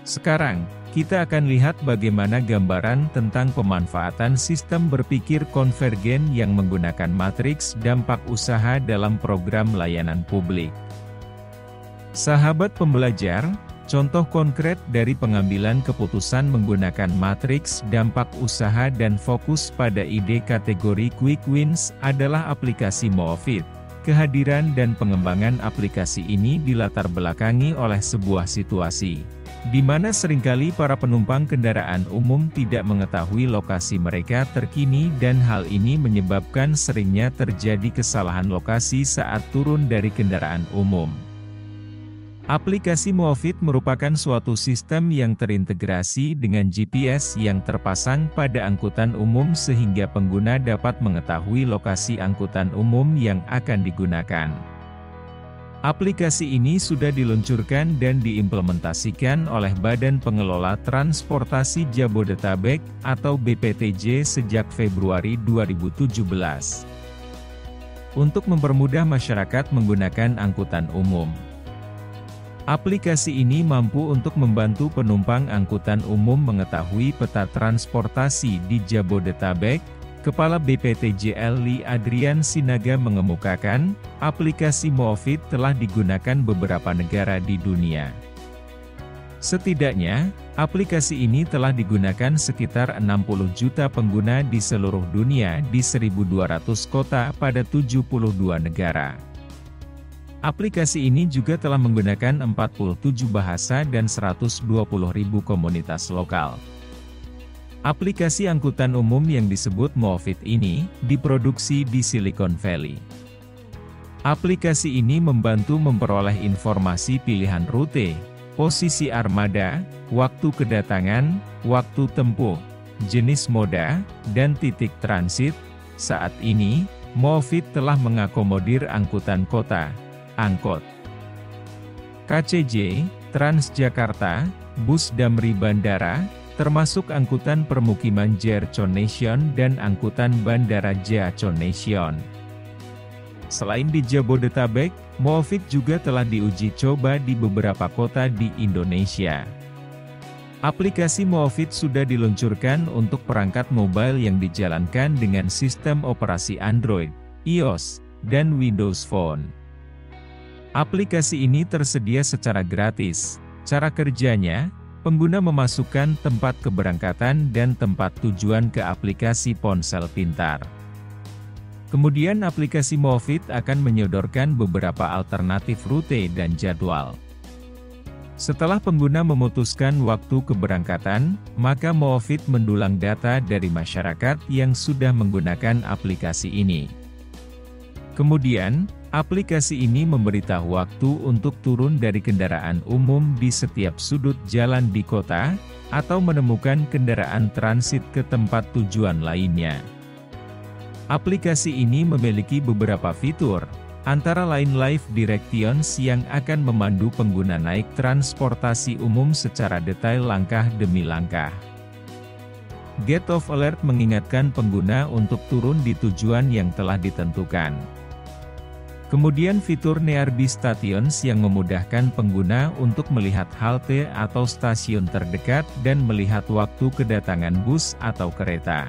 Sekarang, kita akan lihat bagaimana gambaran tentang pemanfaatan sistem berpikir konvergen yang menggunakan matriks dampak usaha dalam program layanan publik. Sahabat pembelajar, Contoh konkret dari pengambilan keputusan menggunakan matriks dampak usaha dan fokus pada ide kategori quick wins adalah aplikasi Moofit. Kehadiran dan pengembangan aplikasi ini dilatar belakangi oleh sebuah situasi, di mana seringkali para penumpang kendaraan umum tidak mengetahui lokasi mereka terkini dan hal ini menyebabkan seringnya terjadi kesalahan lokasi saat turun dari kendaraan umum. Aplikasi Moofit merupakan suatu sistem yang terintegrasi dengan GPS yang terpasang pada angkutan umum sehingga pengguna dapat mengetahui lokasi angkutan umum yang akan digunakan. Aplikasi ini sudah diluncurkan dan diimplementasikan oleh Badan Pengelola Transportasi Jabodetabek atau BPTJ sejak Februari 2017. Untuk mempermudah masyarakat menggunakan angkutan umum. Aplikasi ini mampu untuk membantu penumpang angkutan umum mengetahui peta transportasi di Jabodetabek. Kepala BPTJ Eli Adrian Sinaga mengemukakan, aplikasi Moofit telah digunakan beberapa negara di dunia. Setidaknya, aplikasi ini telah digunakan sekitar 60 juta pengguna di seluruh dunia di 1.200 kota pada 72 negara. Aplikasi ini juga telah menggunakan 47 bahasa dan 120.000 komunitas lokal. Aplikasi angkutan umum yang disebut Moofit ini diproduksi di Silicon Valley. Aplikasi ini membantu memperoleh informasi pilihan rute, posisi armada, waktu kedatangan, waktu tempuh, jenis moda, dan titik transit. Saat ini, Moofit telah mengakomodir angkutan kota, angkot, KCJ, Transjakarta, bus Damri Bandara, termasuk angkutan permukiman Jercho Nation dan angkutan bandara Jacho Nation. Selain di Jabodetabek, Moofit juga telah diuji coba di beberapa kota di Indonesia. Aplikasi Moofit sudah diluncurkan untuk perangkat mobile yang dijalankan dengan sistem operasi Android, iOS, dan Windows Phone. Aplikasi ini tersedia secara gratis. Cara kerjanya, pengguna memasukkan tempat keberangkatan dan tempat tujuan ke aplikasi ponsel pintar. Kemudian aplikasi Moofit akan menyodorkan beberapa alternatif rute dan jadwal. Setelah pengguna memutuskan waktu keberangkatan, maka Moofit mendulang data dari masyarakat yang sudah menggunakan aplikasi ini. Kemudian, aplikasi ini memberitahu waktu untuk turun dari kendaraan umum di setiap sudut jalan di kota, atau menemukan kendaraan transit ke tempat tujuan lainnya. Aplikasi ini memiliki beberapa fitur, antara lain Live Directions yang akan memandu pengguna naik transportasi umum secara detail langkah demi langkah. Get Off Alert mengingatkan pengguna untuk turun di tujuan yang telah ditentukan. Kemudian fitur Nearby Stations yang memudahkan pengguna untuk melihat halte atau stasiun terdekat dan melihat waktu kedatangan bus atau kereta.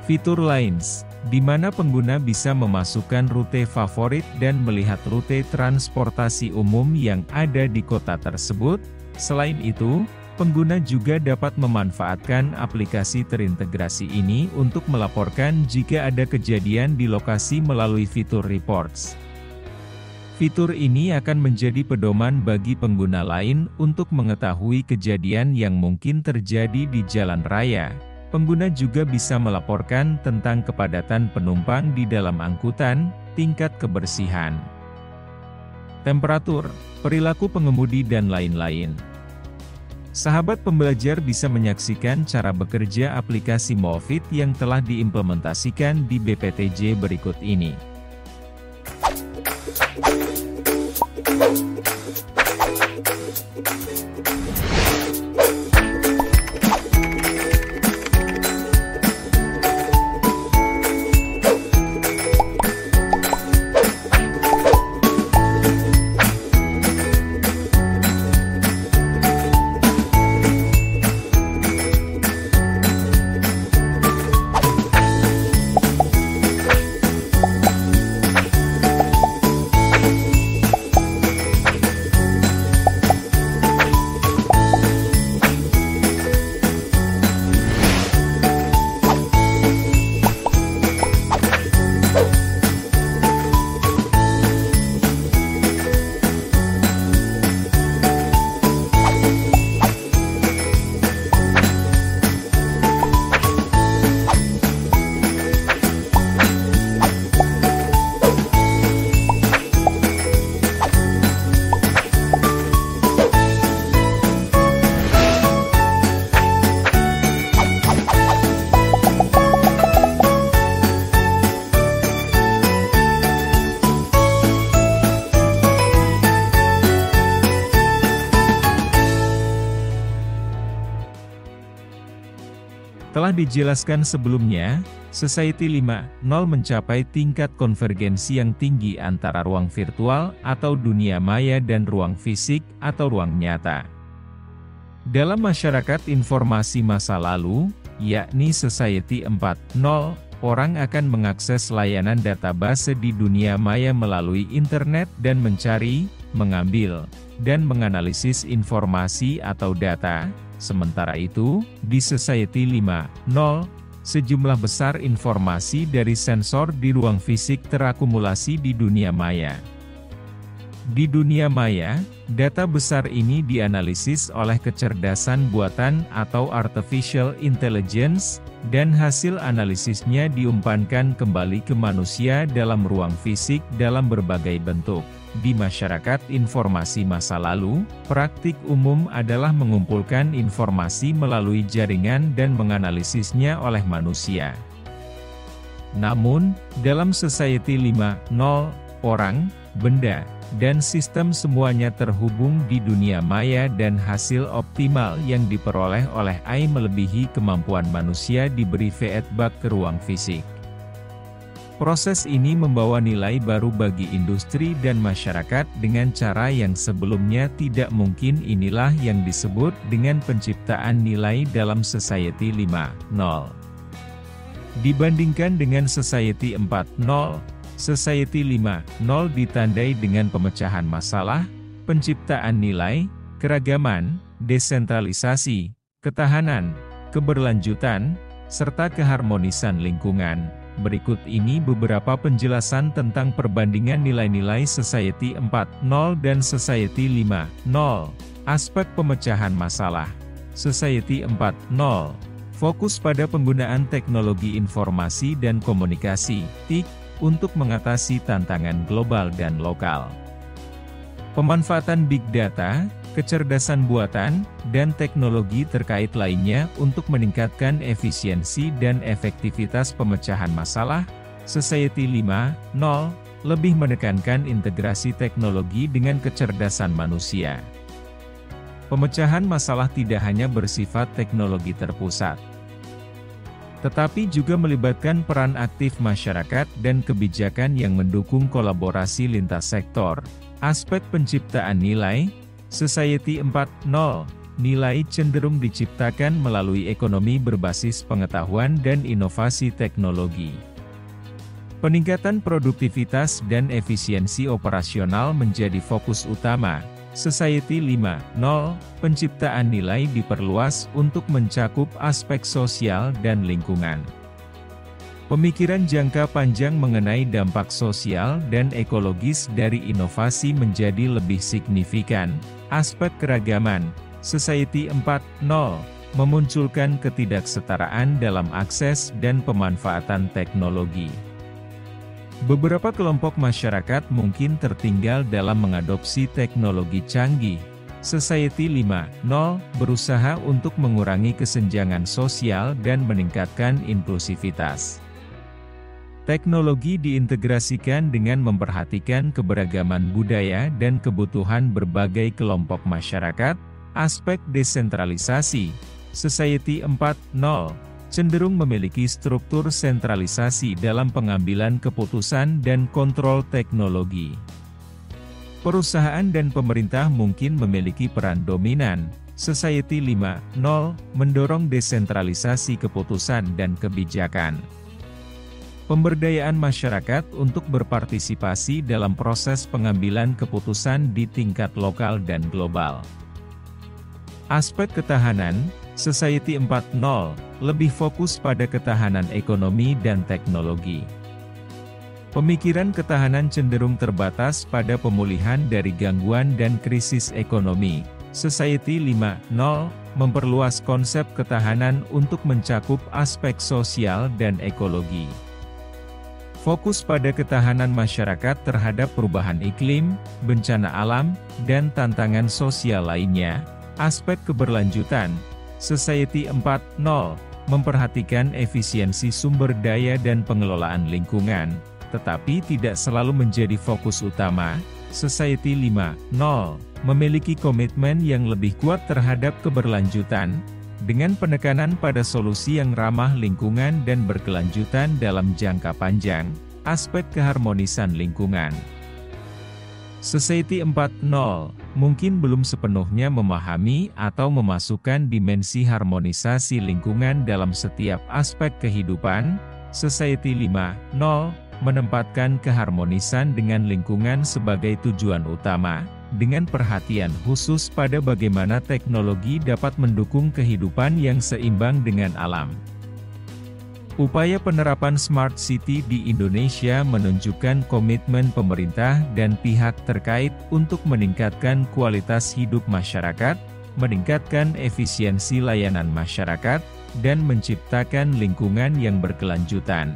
Fitur Lanes, di mana pengguna bisa memasukkan rute favorit dan melihat rute transportasi umum yang ada di kota tersebut. Selain itu, pengguna juga dapat memanfaatkan aplikasi terintegrasi ini untuk melaporkan jika ada kejadian di lokasi melalui fitur Reports. Fitur ini akan menjadi pedoman bagi pengguna lain untuk mengetahui kejadian yang mungkin terjadi di jalan raya. Pengguna juga bisa melaporkan tentang kepadatan penumpang di dalam angkutan, tingkat kebersihan, temperatur, perilaku pengemudi dan lain-lain. Sahabat pembelajar bisa menyaksikan cara bekerja aplikasi Moofit yang telah diimplementasikan di BPTJ berikut ini. Telah dijelaskan sebelumnya, Society 5.0 mencapai tingkat konvergensi yang tinggi antara ruang virtual atau dunia maya dan ruang fisik atau ruang nyata. Dalam masyarakat informasi masa lalu, yakni Society 4.0, orang akan mengakses layanan database di dunia maya melalui internet dan mencari, mengambil, dan menganalisis informasi atau data. Sementara itu, di Society 5.0, sejumlah besar informasi dari sensor di ruang fisik terakumulasi di dunia maya. Di dunia maya, data besar ini dianalisis oleh kecerdasan buatan atau artificial intelligence, dan hasil analisisnya diumpankan kembali ke manusia dalam ruang fisik dalam berbagai bentuk. Di masyarakat informasi masa lalu, praktik umum adalah mengumpulkan informasi melalui jaringan dan menganalisisnya oleh manusia. Namun, dalam Society 5.0, orang, benda, dan sistem semuanya terhubung di dunia maya dan hasil optimal yang diperoleh oleh AI melebihi kemampuan manusia diberi feedback ke ruang fisik. Proses ini membawa nilai baru bagi industri dan masyarakat dengan cara yang sebelumnya tidak mungkin. Inilah yang disebut dengan penciptaan nilai dalam Society 5.0. Dibandingkan dengan Society 4.0, Society 5.0 ditandai dengan pemecahan masalah, penciptaan nilai, keragaman, desentralisasi, ketahanan, keberlanjutan, serta keharmonisan lingkungan. Berikut ini beberapa penjelasan tentang perbandingan nilai-nilai Society 4.0 dan Society 5.0. Aspek pemecahan masalah. Society 4.0 fokus pada penggunaan teknologi informasi dan komunikasi (TIC) untuk mengatasi tantangan global dan lokal. Pemanfaatan big data, kecerdasan buatan, dan teknologi terkait lainnya untuk meningkatkan efisiensi dan efektivitas pemecahan masalah. Society 5.0 lebih menekankan integrasi teknologi dengan kecerdasan manusia. Pemecahan masalah tidak hanya bersifat teknologi terpusat, tetapi juga melibatkan peran aktif masyarakat dan kebijakan yang mendukung kolaborasi lintas sektor. Aspek penciptaan nilai. Society 4.0, nilai cenderung diciptakan melalui ekonomi berbasis pengetahuan dan inovasi teknologi. Peningkatan produktivitas dan efisiensi operasional menjadi fokus utama. Society 5.0, penciptaan nilai diperluas untuk mencakup aspek sosial dan lingkungan. Pemikiran jangka panjang mengenai dampak sosial dan ekologis dari inovasi menjadi lebih signifikan. Aspek keragaman. Society 4.0 memunculkan ketidaksetaraan dalam akses dan pemanfaatan teknologi. Beberapa kelompok masyarakat mungkin tertinggal dalam mengadopsi teknologi canggih. Society 5.0 berusaha untuk mengurangi kesenjangan sosial dan meningkatkan inklusivitas. Teknologi diintegrasikan dengan memperhatikan keberagaman budaya dan kebutuhan berbagai kelompok masyarakat. Aspek desentralisasi. Society 4.0 cenderung memiliki struktur sentralisasi dalam pengambilan keputusan dan kontrol teknologi. Perusahaan dan pemerintah mungkin memiliki peran dominan. Society 5.0 mendorong desentralisasi keputusan dan kebijakan. Pemberdayaan masyarakat untuk berpartisipasi dalam proses pengambilan keputusan di tingkat lokal dan global. Aspek ketahanan. Society 4.0 lebih fokus pada ketahanan ekonomi dan teknologi. Pemikiran ketahanan cenderung terbatas pada pemulihan dari gangguan dan krisis ekonomi. Society 5.0 memperluas konsep ketahanan untuk mencakup aspek sosial dan ekologi. Fokus pada ketahanan masyarakat terhadap perubahan iklim, bencana alam, dan tantangan sosial lainnya. Aspek keberlanjutan. Society 4.0 memperhatikan efisiensi sumber daya dan pengelolaan lingkungan, tetapi tidak selalu menjadi fokus utama. Society 5.0 memiliki komitmen yang lebih kuat terhadap keberlanjutan, dengan penekanan pada solusi yang ramah lingkungan dan berkelanjutan dalam jangka panjang, aspek keharmonisan lingkungan. Society 4.0 mungkin belum sepenuhnya memahami atau memasukkan dimensi harmonisasi lingkungan dalam setiap aspek kehidupan. Society 5.0 menempatkan keharmonisan dengan lingkungan sebagai tujuan utama, dengan perhatian khusus pada bagaimana teknologi dapat mendukung kehidupan yang seimbang dengan alam. Upaya penerapan Smart City di Indonesia menunjukkan komitmen pemerintah dan pihak terkait untuk meningkatkan kualitas hidup masyarakat, meningkatkan efisiensi layanan masyarakat, dan menciptakan lingkungan yang berkelanjutan.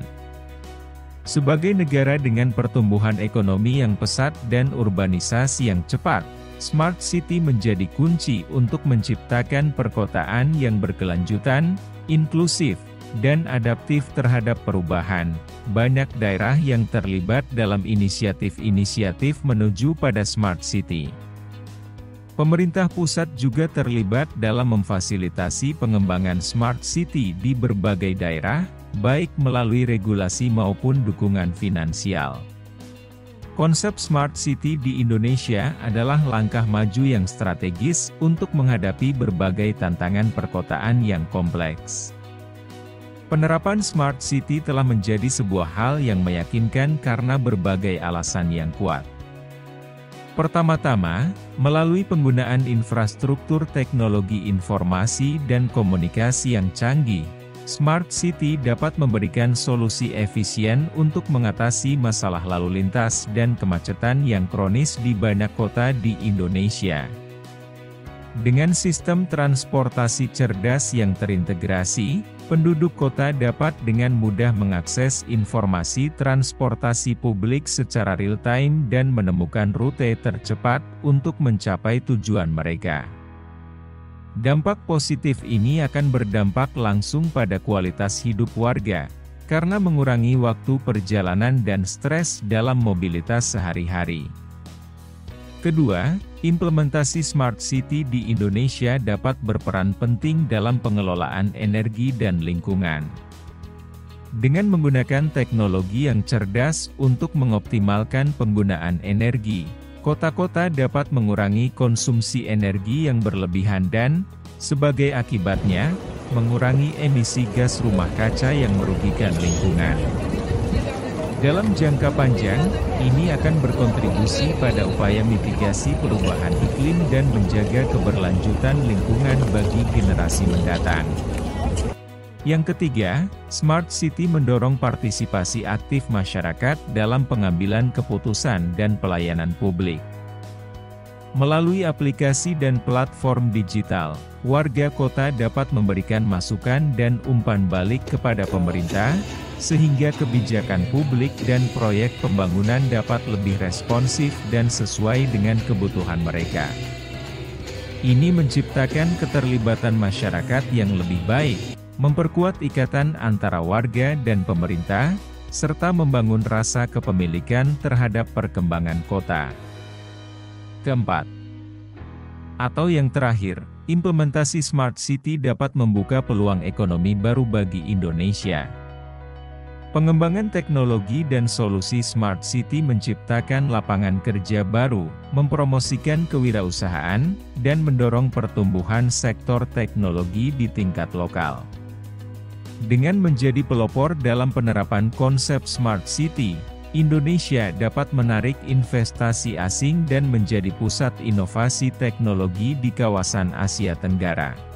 Sebagai negara dengan pertumbuhan ekonomi yang pesat dan urbanisasi yang cepat, Smart City menjadi kunci untuk menciptakan perkotaan yang berkelanjutan, inklusif, dan adaptif terhadap perubahan. Banyak daerah yang terlibat dalam inisiatif-inisiatif menuju pada Smart City. Pemerintah pusat juga terlibat dalam memfasilitasi pengembangan Smart City di berbagai daerah, baik melalui regulasi maupun dukungan finansial. Konsep Smart City di Indonesia adalah langkah maju yang strategis untuk menghadapi berbagai tantangan perkotaan yang kompleks. Penerapan Smart City telah menjadi sebuah hal yang meyakinkan karena berbagai alasan yang kuat. Pertama-tama, melalui penggunaan infrastruktur teknologi informasi dan komunikasi yang canggih, Smart City dapat memberikan solusi efisien untuk mengatasi masalah lalu lintas dan kemacetan yang kronis di banyak kota di Indonesia. Dengan sistem transportasi cerdas yang terintegrasi, penduduk kota dapat dengan mudah mengakses informasi transportasi publik secara real-time dan menemukan rute tercepat untuk mencapai tujuan mereka. Dampak positif ini akan berdampak langsung pada kualitas hidup warga, karena mengurangi waktu perjalanan dan stres dalam mobilitas sehari-hari. Kedua, implementasi Smart City di Indonesia dapat berperan penting dalam pengelolaan energi dan lingkungan. Dengan menggunakan teknologi yang cerdas untuk mengoptimalkan penggunaan energi, kota-kota dapat mengurangi konsumsi energi yang berlebihan dan, sebagai akibatnya, mengurangi emisi gas rumah kaca yang merugikan lingkungan. Dalam jangka panjang, ini akan berkontribusi pada upaya mitigasi perubahan iklim dan menjaga keberlanjutan lingkungan bagi generasi mendatang. Yang ketiga, Smart City mendorong partisipasi aktif masyarakat dalam pengambilan keputusan dan pelayanan publik. Melalui aplikasi dan platform digital, warga kota dapat memberikan masukan dan umpan balik kepada pemerintah, sehingga kebijakan publik dan proyek pembangunan dapat lebih responsif dan sesuai dengan kebutuhan mereka. Ini menciptakan keterlibatan masyarakat yang lebih baik, memperkuat ikatan antara warga dan pemerintah, serta membangun rasa kepemilikan terhadap perkembangan kota. Keempat, atau yang terakhir, implementasi Smart City dapat membuka peluang ekonomi baru bagi Indonesia. Pengembangan teknologi dan solusi Smart City menciptakan lapangan kerja baru, mempromosikan kewirausahaan, dan mendorong pertumbuhan sektor teknologi di tingkat lokal. Dengan menjadi pelopor dalam penerapan konsep Smart City, Indonesia dapat menarik investasi asing dan menjadi pusat inovasi teknologi di kawasan Asia Tenggara.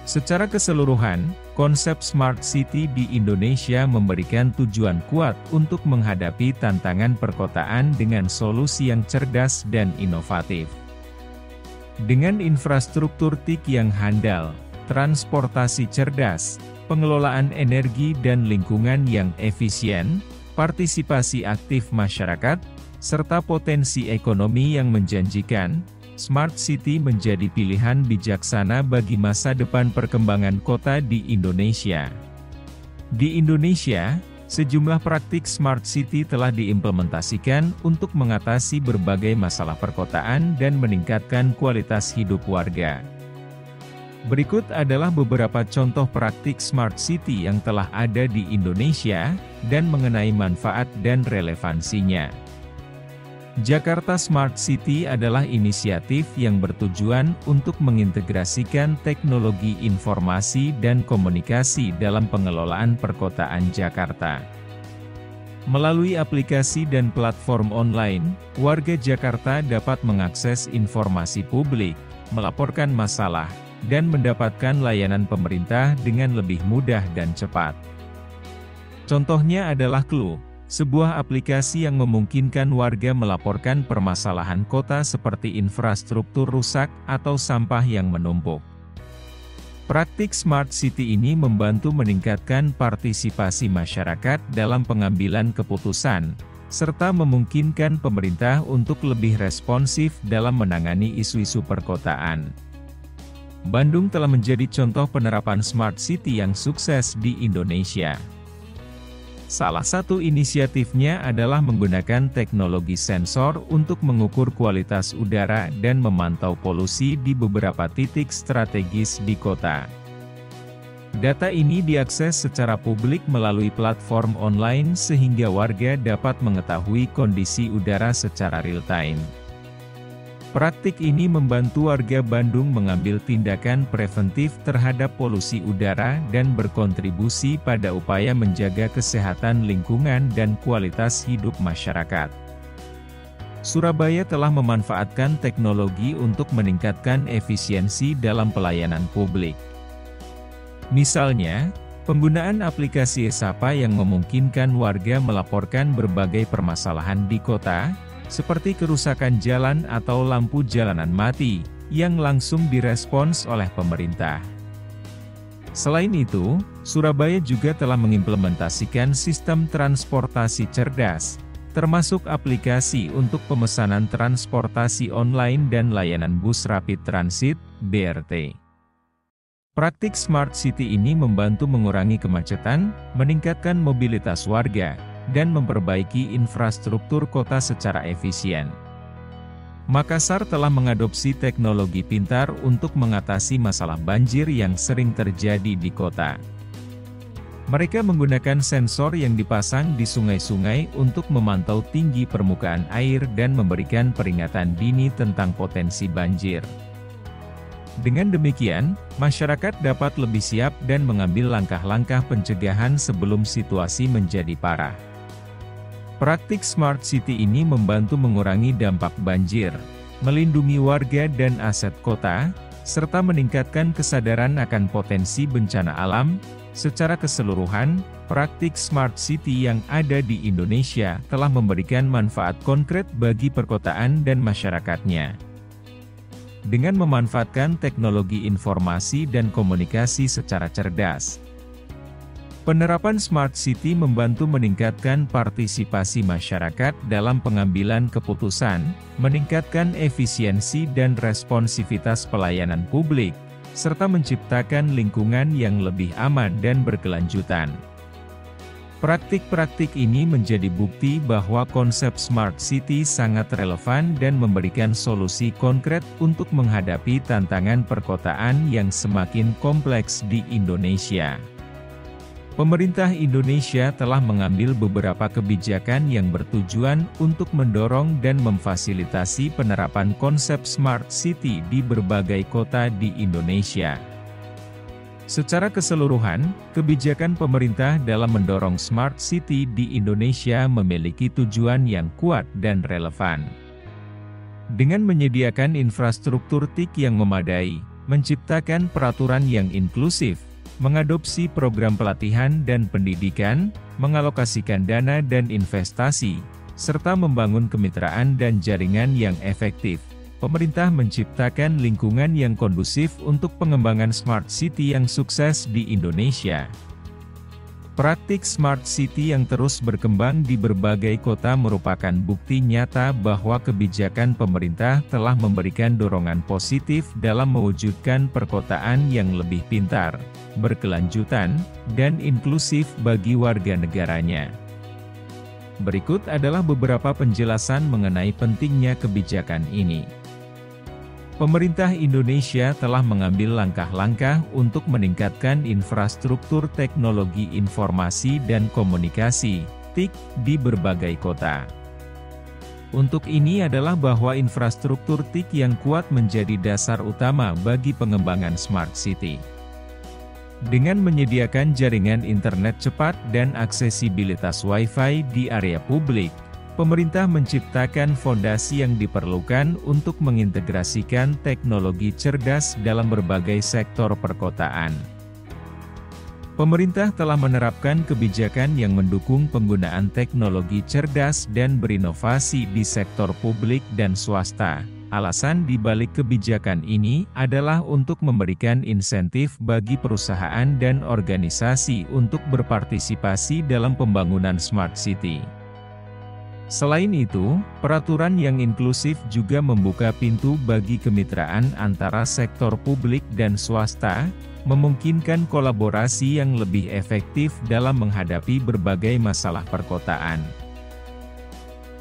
Secara keseluruhan, konsep Smart City di Indonesia memberikan tujuan kuat untuk menghadapi tantangan perkotaan dengan solusi yang cerdas dan inovatif. Dengan infrastruktur TIC yang handal, transportasi cerdas, pengelolaan energi dan lingkungan yang efisien, partisipasi aktif masyarakat, serta potensi ekonomi yang menjanjikan, Smart City menjadi pilihan bijaksana bagi masa depan perkembangan kota di Indonesia. Di Indonesia, sejumlah praktik Smart City telah diimplementasikan untuk mengatasi berbagai masalah perkotaan dan meningkatkan kualitas hidup warga. Berikut adalah beberapa contoh praktik Smart City yang telah ada di Indonesia, dan mengenai manfaat dan relevansinya. Jakarta Smart City adalah inisiatif yang bertujuan untuk mengintegrasikan teknologi informasi dan komunikasi dalam pengelolaan perkotaan Jakarta. Melalui aplikasi dan platform online, warga Jakarta dapat mengakses informasi publik, melaporkan masalah, dan mendapatkan layanan pemerintah dengan lebih mudah dan cepat. Contohnya adalah Clue, sebuah aplikasi yang memungkinkan warga melaporkan permasalahan kota seperti infrastruktur rusak atau sampah yang menumpuk. Praktik Smart City ini membantu meningkatkan partisipasi masyarakat dalam pengambilan keputusan, serta memungkinkan pemerintah untuk lebih responsif dalam menangani isu-isu perkotaan. Bandung telah menjadi contoh penerapan Smart City yang sukses di Indonesia. Salah satu inisiatifnya adalah menggunakan teknologi sensor untuk mengukur kualitas udara dan memantau polusi di beberapa titik strategis di kota. Data ini diakses secara publik melalui platform online sehingga warga dapat mengetahui kondisi udara secara real-time. Praktik ini membantu warga Bandung mengambil tindakan preventif terhadap polusi udara dan berkontribusi pada upaya menjaga kesehatan lingkungan dan kualitas hidup masyarakat. Surabaya telah memanfaatkan teknologi untuk meningkatkan efisiensi dalam pelayanan publik. Misalnya, penggunaan aplikasi Esapa yang memungkinkan warga melaporkan berbagai permasalahan di kota, seperti kerusakan jalan atau lampu jalanan mati, yang langsung direspons oleh pemerintah. Selain itu, Surabaya juga telah mengimplementasikan sistem transportasi cerdas, termasuk aplikasi untuk pemesanan transportasi online dan layanan bus rapid transit, BRT. Praktik Smart City ini membantu mengurangi kemacetan, meningkatkan mobilitas warga, dan memperbaiki infrastruktur kota secara efisien. Makassar telah mengadopsi teknologi pintar untuk mengatasi masalah banjir yang sering terjadi di kota. Mereka menggunakan sensor yang dipasang di sungai-sungai untuk memantau tinggi permukaan air dan memberikan peringatan dini tentang potensi banjir. Dengan demikian, masyarakat dapat lebih siap dan mengambil langkah-langkah pencegahan sebelum situasi menjadi parah. Praktik Smart City ini membantu mengurangi dampak banjir, melindungi warga dan aset kota, serta meningkatkan kesadaran akan potensi bencana alam. Secara keseluruhan, praktik Smart City yang ada di Indonesia telah memberikan manfaat konkret bagi perkotaan dan masyarakatnya. Dengan memanfaatkan teknologi informasi dan komunikasi secara cerdas, penerapan Smart City membantu meningkatkan partisipasi masyarakat dalam pengambilan keputusan, meningkatkan efisiensi dan responsivitas pelayanan publik, serta menciptakan lingkungan yang lebih aman dan berkelanjutan. Praktik-praktik ini menjadi bukti bahwa konsep Smart City sangat relevan dan memberikan solusi konkret untuk menghadapi tantangan perkotaan yang semakin kompleks di Indonesia. Pemerintah Indonesia telah mengambil beberapa kebijakan yang bertujuan untuk mendorong dan memfasilitasi penerapan konsep Smart City di berbagai kota di Indonesia. Secara keseluruhan, kebijakan pemerintah dalam mendorong Smart City di Indonesia memiliki tujuan yang kuat dan relevan. Dengan menyediakan infrastruktur TIK yang memadai, menciptakan peraturan yang inklusif, mengadopsi program pelatihan dan pendidikan, mengalokasikan dana dan investasi, serta membangun kemitraan dan jaringan yang efektif, pemerintah menciptakan lingkungan yang kondusif untuk pengembangan Smart City yang sukses di Indonesia. Praktik Smart City yang terus berkembang di berbagai kota merupakan bukti nyata bahwa kebijakan pemerintah telah memberikan dorongan positif dalam mewujudkan perkotaan yang lebih pintar, berkelanjutan, dan inklusif bagi warga negaranya. Berikut adalah beberapa penjelasan mengenai pentingnya kebijakan ini. Pemerintah Indonesia telah mengambil langkah-langkah untuk meningkatkan infrastruktur teknologi informasi dan komunikasi, TIK, di berbagai kota. Untuk ini adalah bahwa infrastruktur TIK yang kuat menjadi dasar utama bagi pengembangan Smart City. Dengan menyediakan jaringan internet cepat dan aksesibilitas Wi-Fi di area publik, pemerintah menciptakan fondasi yang diperlukan untuk mengintegrasikan teknologi cerdas dalam berbagai sektor perkotaan. Pemerintah telah menerapkan kebijakan yang mendukung penggunaan teknologi cerdas dan berinovasi di sektor publik dan swasta. Alasan di balik kebijakan ini adalah untuk memberikan insentif bagi perusahaan dan organisasi untuk berpartisipasi dalam pembangunan Smart City. Selain itu, peraturan yang inklusif juga membuka pintu bagi kemitraan antara sektor publik dan swasta, memungkinkan kolaborasi yang lebih efektif dalam menghadapi berbagai masalah perkotaan.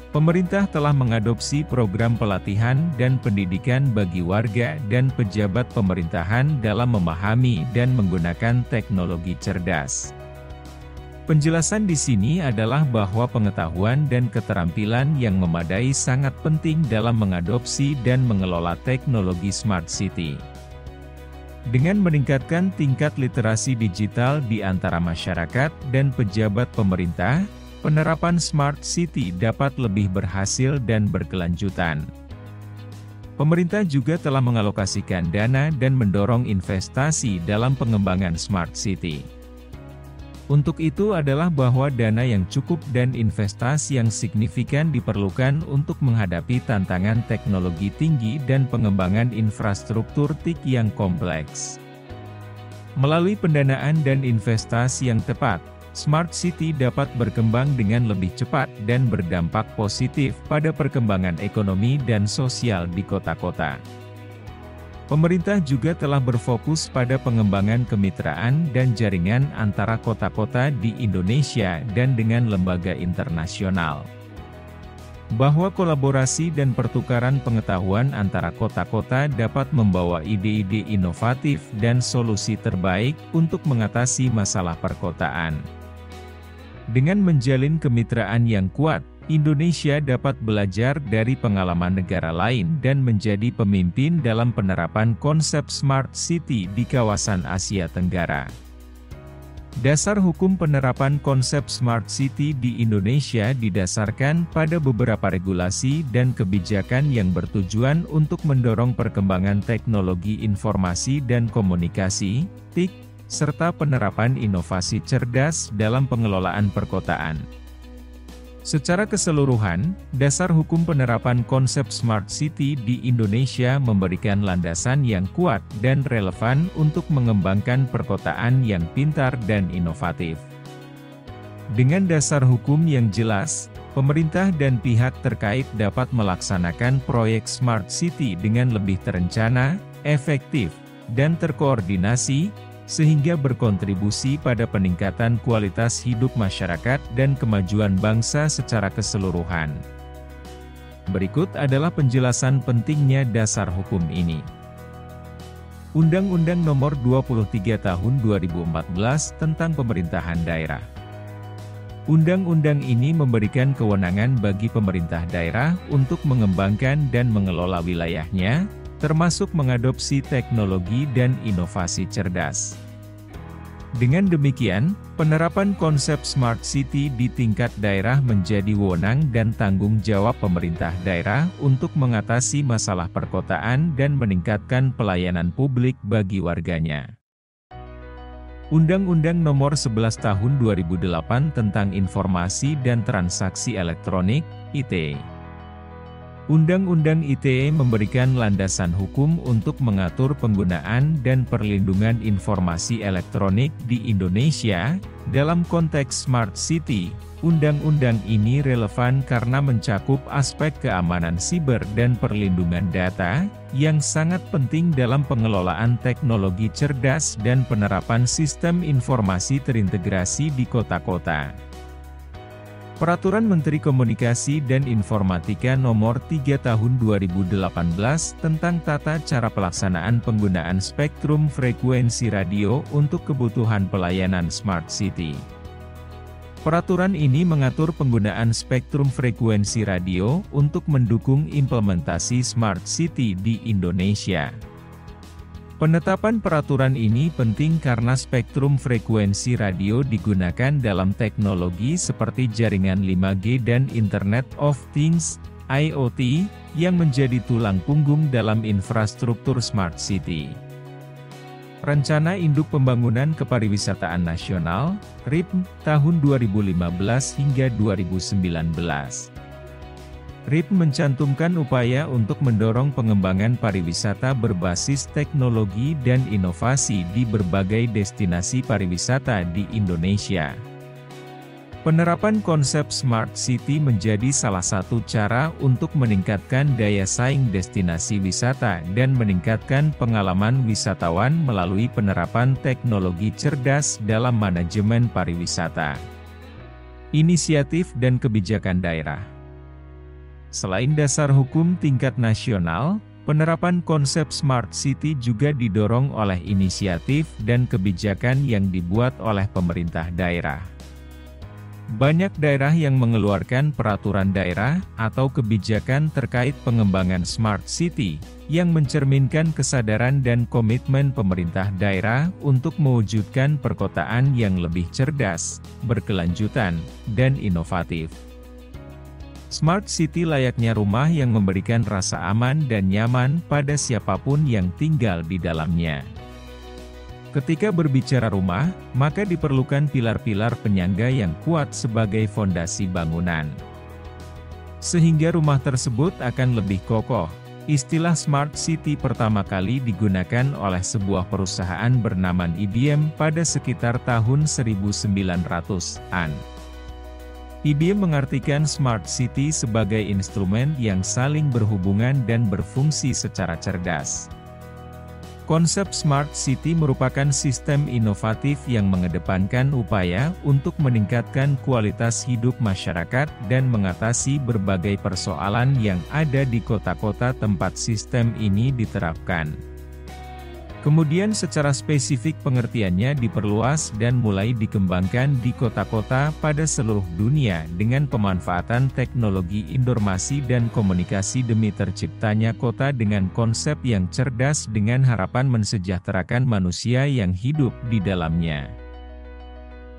Pemerintah telah mengadopsi program pelatihan dan pendidikan bagi warga dan pejabat pemerintahan dalam memahami dan menggunakan teknologi cerdas. Penjelasan di sini adalah bahwa pengetahuan dan keterampilan yang memadai sangat penting dalam mengadopsi dan mengelola teknologi Smart City. Dengan meningkatkan tingkat literasi digital di antara masyarakat dan pejabat pemerintah, penerapan Smart City dapat lebih berhasil dan berkelanjutan. Pemerintah juga telah mengalokasikan dana dan mendorong investasi dalam pengembangan Smart City. Untuk itu adalah bahwa dana yang cukup dan investasi yang signifikan diperlukan untuk menghadapi tantangan teknologi tinggi dan pengembangan infrastruktur TIK yang kompleks. Melalui pendanaan dan investasi yang tepat, Smart City dapat berkembang dengan lebih cepat dan berdampak positif pada perkembangan ekonomi dan sosial di kota-kota. Pemerintah juga telah berfokus pada pengembangan kemitraan dan jaringan antara kota-kota di Indonesia dan dengan lembaga internasional. Bahwa kolaborasi dan pertukaran pengetahuan antara kota-kota dapat membawa ide-ide inovatif dan solusi terbaik untuk mengatasi masalah perkotaan. Dengan menjalin kemitraan yang kuat, Indonesia dapat belajar dari pengalaman negara lain dan menjadi pemimpin dalam penerapan konsep Smart City di kawasan Asia Tenggara. Dasar hukum penerapan konsep Smart City di Indonesia didasarkan pada beberapa regulasi dan kebijakan yang bertujuan untuk mendorong perkembangan teknologi informasi dan komunikasi, TIK, serta penerapan inovasi cerdas dalam pengelolaan perkotaan. Secara keseluruhan, dasar hukum penerapan konsep Smart City di Indonesia memberikan landasan yang kuat dan relevan untuk mengembangkan perkotaan yang pintar dan inovatif. Dengan dasar hukum yang jelas, pemerintah dan pihak terkait dapat melaksanakan proyek Smart City dengan lebih terencana, efektif, dan terkoordinasi, sehingga berkontribusi pada peningkatan kualitas hidup masyarakat dan kemajuan bangsa secara keseluruhan. Berikut adalah penjelasan pentingnya dasar hukum ini. Undang-Undang Nomor 23 Tahun 2014 tentang Pemerintahan Daerah. Undang-undang ini memberikan kewenangan bagi pemerintah daerah untuk mengembangkan dan mengelola wilayahnya, termasuk mengadopsi teknologi dan inovasi cerdas. Dengan demikian, penerapan konsep Smart City di tingkat daerah menjadi wewenang dan tanggung jawab pemerintah daerah untuk mengatasi masalah perkotaan dan meningkatkan pelayanan publik bagi warganya. Undang-Undang Nomor 11 Tahun 2008 tentang Informasi dan Transaksi Elektronik, ITE. Undang-Undang ITE memberikan landasan hukum untuk mengatur penggunaan dan perlindungan informasi elektronik di Indonesia. Dalam konteks Smart City, undang-undang ini relevan karena mencakup aspek keamanan siber dan perlindungan data, yang sangat penting dalam pengelolaan teknologi cerdas dan penerapan sistem informasi terintegrasi di kota-kota. Peraturan Menteri Komunikasi dan Informatika Nomor 3 Tahun 2018 tentang tata cara pelaksanaan penggunaan spektrum frekuensi radio untuk kebutuhan pelayanan Smart City. Peraturan ini mengatur penggunaan spektrum frekuensi radio untuk mendukung implementasi Smart City di Indonesia. Penetapan peraturan ini penting karena spektrum frekuensi radio digunakan dalam teknologi seperti jaringan 5G dan Internet of Things (IoT) yang menjadi tulang punggung dalam infrastruktur Smart City. Rencana Induk Pembangunan Kepariwisataan Nasional (RIP) tahun 2015 hingga 2019. RIP mencantumkan upaya untuk mendorong pengembangan pariwisata berbasis teknologi dan inovasi di berbagai destinasi pariwisata di Indonesia. Penerapan konsep Smart City menjadi salah satu cara untuk meningkatkan daya saing destinasi wisata dan meningkatkan pengalaman wisatawan melalui penerapan teknologi cerdas dalam manajemen pariwisata. Inisiatif dan kebijakan daerah. Selain dasar hukum tingkat nasional, penerapan konsep Smart City juga didorong oleh inisiatif dan kebijakan yang dibuat oleh pemerintah daerah. Banyak daerah yang mengeluarkan peraturan daerah atau kebijakan terkait pengembangan Smart City, yang mencerminkan kesadaran dan komitmen pemerintah daerah untuk mewujudkan perkotaan yang lebih cerdas, berkelanjutan, dan inovatif. Smart City layaknya rumah yang memberikan rasa aman dan nyaman pada siapapun yang tinggal di dalamnya. Ketika berbicara rumah, maka diperlukan pilar-pilar penyangga yang kuat sebagai fondasi bangunan. Sehingga rumah tersebut akan lebih kokoh. Istilah Smart City pertama kali digunakan oleh sebuah perusahaan bernama IBM pada sekitar tahun 1900-an. IBM mengartikan Smart City sebagai instrumen yang saling berhubungan dan berfungsi secara cerdas. Konsep Smart City merupakan sistem inovatif yang mengedepankan upaya untuk meningkatkan kualitas hidup masyarakat dan mengatasi berbagai persoalan yang ada di kota-kota tempat sistem ini diterapkan. Kemudian secara spesifik pengertiannya diperluas dan mulai dikembangkan di kota-kota pada seluruh dunia dengan pemanfaatan teknologi informasi dan komunikasi demi terciptanya kota dengan konsep yang cerdas dengan harapan mensejahterakan manusia yang hidup di dalamnya.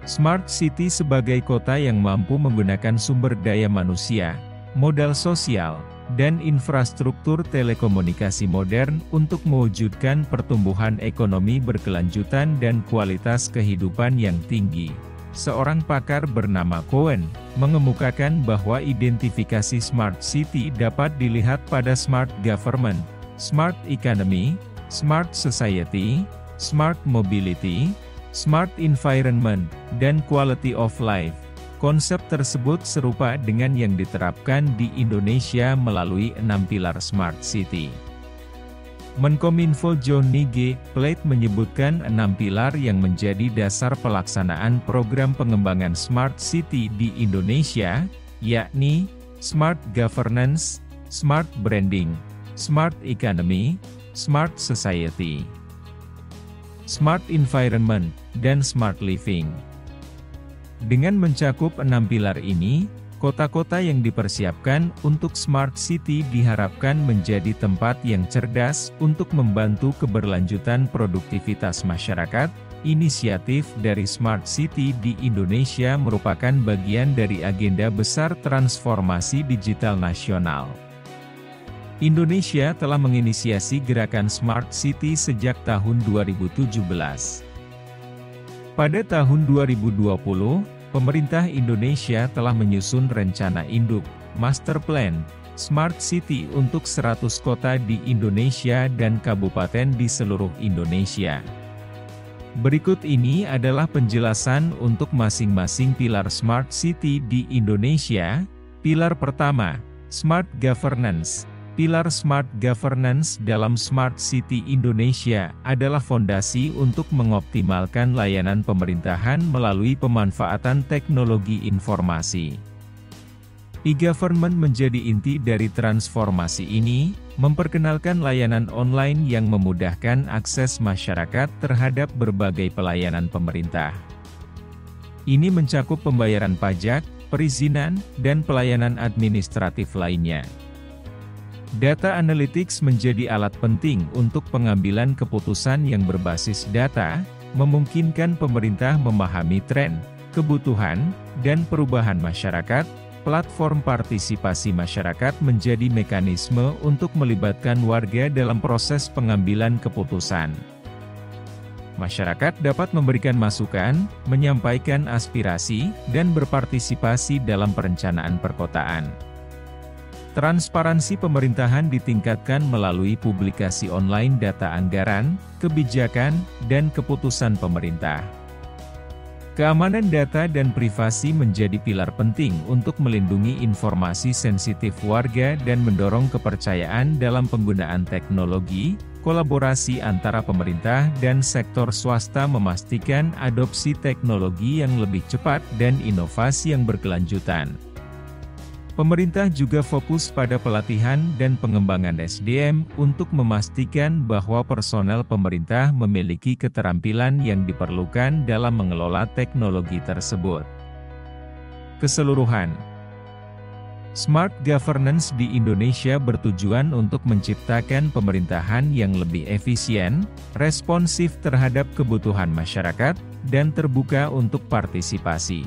Smart City sebagai kota yang mampu menggunakan sumber daya manusia, modal sosial, dan infrastruktur telekomunikasi modern untuk mewujudkan pertumbuhan ekonomi berkelanjutan dan kualitas kehidupan yang tinggi. Seorang pakar bernama Cohen mengemukakan bahwa identifikasi Smart City dapat dilihat pada Smart Government, Smart Economy, Smart Society, Smart Mobility, Smart Environment, dan Quality of Life. Konsep tersebut serupa dengan yang diterapkan di Indonesia melalui 6 pilar Smart City. Menkominfo Johnny G. Plate menyebutkan 6 pilar yang menjadi dasar pelaksanaan program pengembangan Smart City di Indonesia, yakni Smart Governance, Smart Branding, Smart Economy, Smart Society, Smart Environment, dan Smart Living. Dengan mencakup 6 pilar ini, kota-kota yang dipersiapkan untuk Smart City diharapkan menjadi tempat yang cerdas untuk membantu keberlanjutan produktivitas masyarakat. Inisiatif dari Smart City di Indonesia merupakan bagian dari agenda besar transformasi digital nasional. Indonesia telah menginisiasi gerakan Smart City sejak tahun 2017. Pada tahun 2020, pemerintah Indonesia telah menyusun rencana induk, Master Plan, Smart City untuk 100 kota di Indonesia dan kabupaten di seluruh Indonesia. Berikut ini adalah penjelasan untuk masing-masing pilar Smart City di Indonesia. Pilar pertama, Smart Governance. Pilar Smart Governance dalam Smart City Indonesia adalah fondasi untuk mengoptimalkan layanan pemerintahan melalui pemanfaatan teknologi informasi. E-government menjadi inti dari transformasi ini, memperkenalkan layanan online yang memudahkan akses masyarakat terhadap berbagai pelayanan pemerintah. Ini mencakup pembayaran pajak, perizinan, dan pelayanan administratif lainnya. Data analytics menjadi alat penting untuk pengambilan keputusan yang berbasis data, memungkinkan pemerintah memahami tren, kebutuhan, dan perubahan masyarakat. Platform partisipasi masyarakat menjadi mekanisme untuk melibatkan warga dalam proses pengambilan keputusan. Masyarakat dapat memberikan masukan, menyampaikan aspirasi, dan berpartisipasi dalam perencanaan perkotaan. Transparansi pemerintahan ditingkatkan melalui publikasi online data anggaran, kebijakan, dan keputusan pemerintah. Keamanan data dan privasi menjadi pilar penting untuk melindungi informasi sensitif warga dan mendorong kepercayaan dalam penggunaan teknologi. Kolaborasi antara pemerintah dan sektor swasta memastikan adopsi teknologi yang lebih cepat dan inovasi yang berkelanjutan. Pemerintah juga fokus pada pelatihan dan pengembangan SDM untuk memastikan bahwa personel pemerintah memiliki keterampilan yang diperlukan dalam mengelola teknologi tersebut. Keseluruhan, Smart Governance di Indonesia bertujuan untuk menciptakan pemerintahan yang lebih efisien, responsif terhadap kebutuhan masyarakat, dan terbuka untuk partisipasi.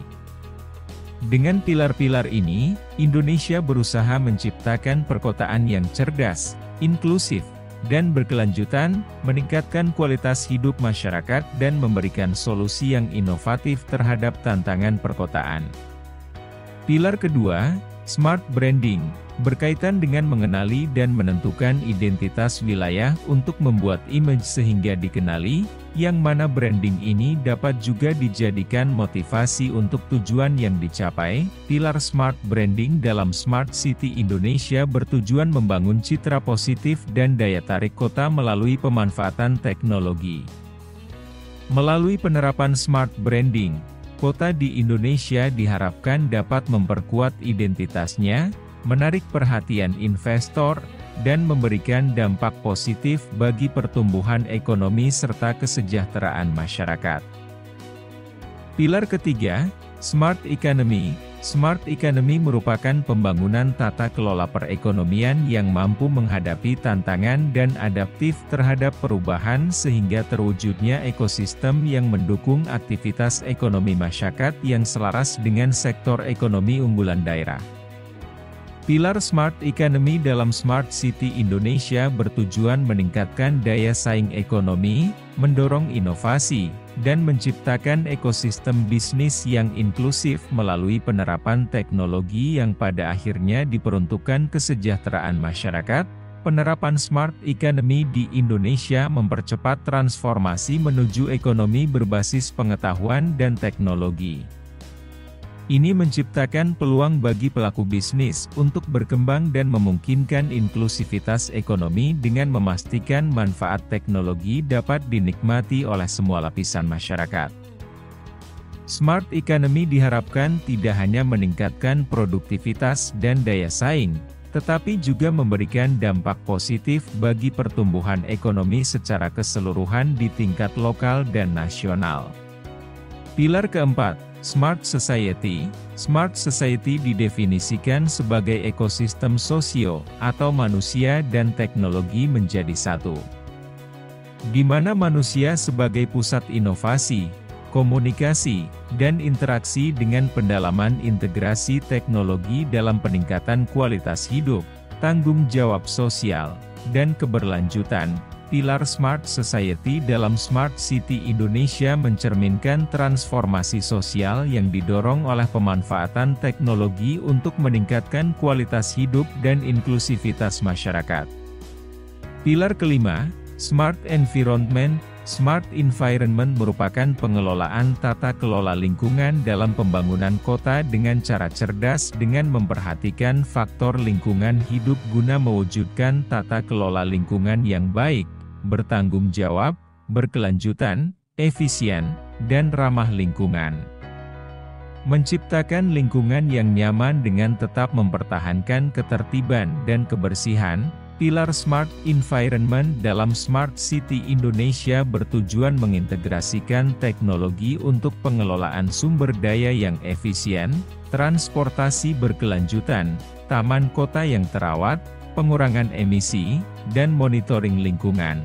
Dengan pilar-pilar ini, Indonesia berusaha menciptakan perkotaan yang cerdas, inklusif, dan berkelanjutan, meningkatkan kualitas hidup masyarakat dan memberikan solusi yang inovatif terhadap tantangan perkotaan. Pilar kedua, Smart Branding, berkaitan dengan mengenali dan menentukan identitas wilayah untuk membuat image sehingga dikenali, yang mana branding ini dapat juga dijadikan motivasi untuk tujuan yang dicapai. Pilar Smart Branding dalam Smart City Indonesia bertujuan membangun citra positif dan daya tarik kota melalui pemanfaatan teknologi. Melalui penerapan Smart Branding, kota di Indonesia diharapkan dapat memperkuat identitasnya, menarik perhatian investor, dan memberikan dampak positif bagi pertumbuhan ekonomi serta kesejahteraan masyarakat. Pilar ketiga, Smart Economy. Smart Economy merupakan pembangunan tata kelola perekonomian yang mampu menghadapi tantangan dan adaptif terhadap perubahan sehingga terwujudnya ekosistem yang mendukung aktivitas ekonomi masyarakat yang selaras dengan sektor ekonomi unggulan daerah. Pilar Smart Economy dalam Smart City Indonesia bertujuan meningkatkan daya saing ekonomi, mendorong inovasi, dan menciptakan ekosistem bisnis yang inklusif melalui penerapan teknologi yang pada akhirnya diperuntukkan kesejahteraan masyarakat. Penerapan Smart Economy di Indonesia mempercepat transformasi menuju ekonomi berbasis pengetahuan dan teknologi. Ini menciptakan peluang bagi pelaku bisnis untuk berkembang dan memungkinkan inklusivitas ekonomi dengan memastikan manfaat teknologi dapat dinikmati oleh semua lapisan masyarakat. Smart Economy diharapkan tidak hanya meningkatkan produktivitas dan daya saing, tetapi juga memberikan dampak positif bagi pertumbuhan ekonomi secara keseluruhan di tingkat lokal dan nasional. Pilar keempat, Smart Society. Smart Society didefinisikan sebagai ekosistem sosio, atau manusia dan teknologi menjadi satu. Di mana manusia sebagai pusat inovasi, komunikasi, dan interaksi dengan pendalaman integrasi teknologi dalam peningkatan kualitas hidup, tanggung jawab sosial, dan keberlanjutan. Pilar Smart Society dalam Smart City Indonesia mencerminkan transformasi sosial yang didorong oleh pemanfaatan teknologi untuk meningkatkan kualitas hidup dan inklusivitas masyarakat. Pilar kelima, Smart Environment. Smart Environment merupakan pengelolaan tata kelola lingkungan dalam pembangunan kota dengan cara cerdas dengan memperhatikan faktor lingkungan hidup guna mewujudkan tata kelola lingkungan yang baik, bertanggung jawab, berkelanjutan, efisien, dan ramah lingkungan. Menciptakan lingkungan yang nyaman dengan tetap mempertahankan ketertiban dan kebersihan, pilar Smart Environment dalam Smart City Indonesia bertujuan mengintegrasikan teknologi untuk pengelolaan sumber daya yang efisien, transportasi berkelanjutan, taman kota yang terawat, pengurangan emisi, dan monitoring lingkungan.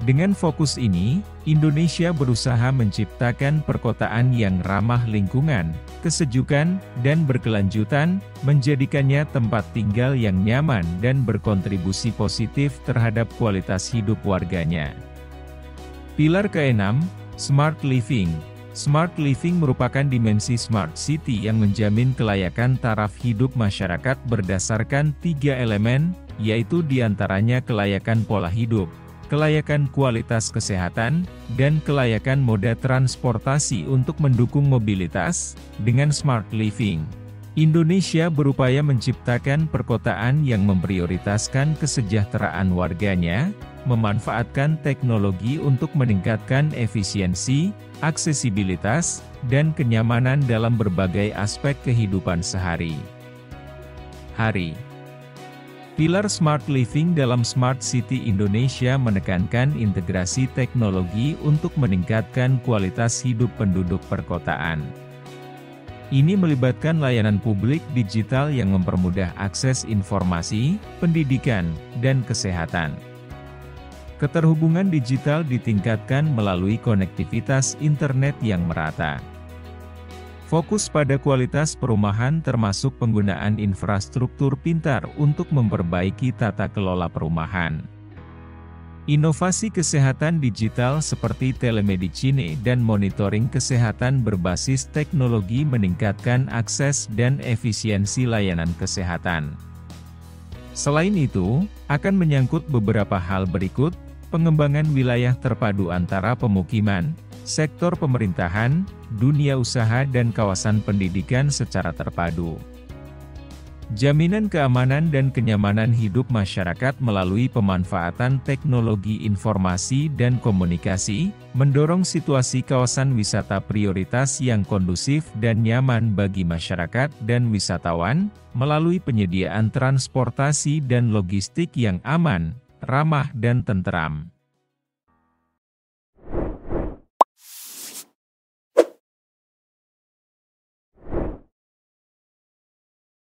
Dengan fokus ini, Indonesia berusaha menciptakan perkotaan yang ramah lingkungan, kesejukan, dan berkelanjutan, menjadikannya tempat tinggal yang nyaman dan berkontribusi positif terhadap kualitas hidup warganya. Pilar ke-6, Smart Living. Smart Living merupakan dimensi Smart City yang menjamin kelayakan taraf hidup masyarakat berdasarkan 3 elemen, yaitu diantaranya kelayakan pola hidup, kelayakan kualitas kesehatan, dan kelayakan moda transportasi untuk mendukung mobilitas. Dengan Smart Living, Indonesia berupaya menciptakan perkotaan yang memprioritaskan kesejahteraan warganya, memanfaatkan teknologi untuk meningkatkan efisiensi, aksesibilitas, dan kenyamanan dalam berbagai aspek kehidupan sehari-hari. Pilar Smart Living dalam Smart City Indonesia menekankan integrasi teknologi untuk meningkatkan kualitas hidup penduduk perkotaan. Ini melibatkan layanan publik digital yang mempermudah akses informasi, pendidikan, dan kesehatan. Keterhubungan digital ditingkatkan melalui konektivitas internet yang merata. Fokus pada kualitas perumahan termasuk penggunaan infrastruktur pintar untuk memperbaiki tata kelola perumahan. Inovasi kesehatan digital seperti telemedicine dan monitoring kesehatan berbasis teknologi meningkatkan akses dan efisiensi layanan kesehatan. Selain itu, akan menyangkut beberapa hal berikut: pengembangan wilayah terpadu antara pemukiman, sektor pemerintahan, dunia usaha dan kawasan pendidikan secara terpadu. Jaminan keamanan dan kenyamanan hidup masyarakat melalui pemanfaatan teknologi informasi dan komunikasi, mendorong situasi kawasan wisata prioritas yang kondusif dan nyaman bagi masyarakat dan wisatawan, melalui penyediaan transportasi dan logistik yang aman, ramah dan tenteram.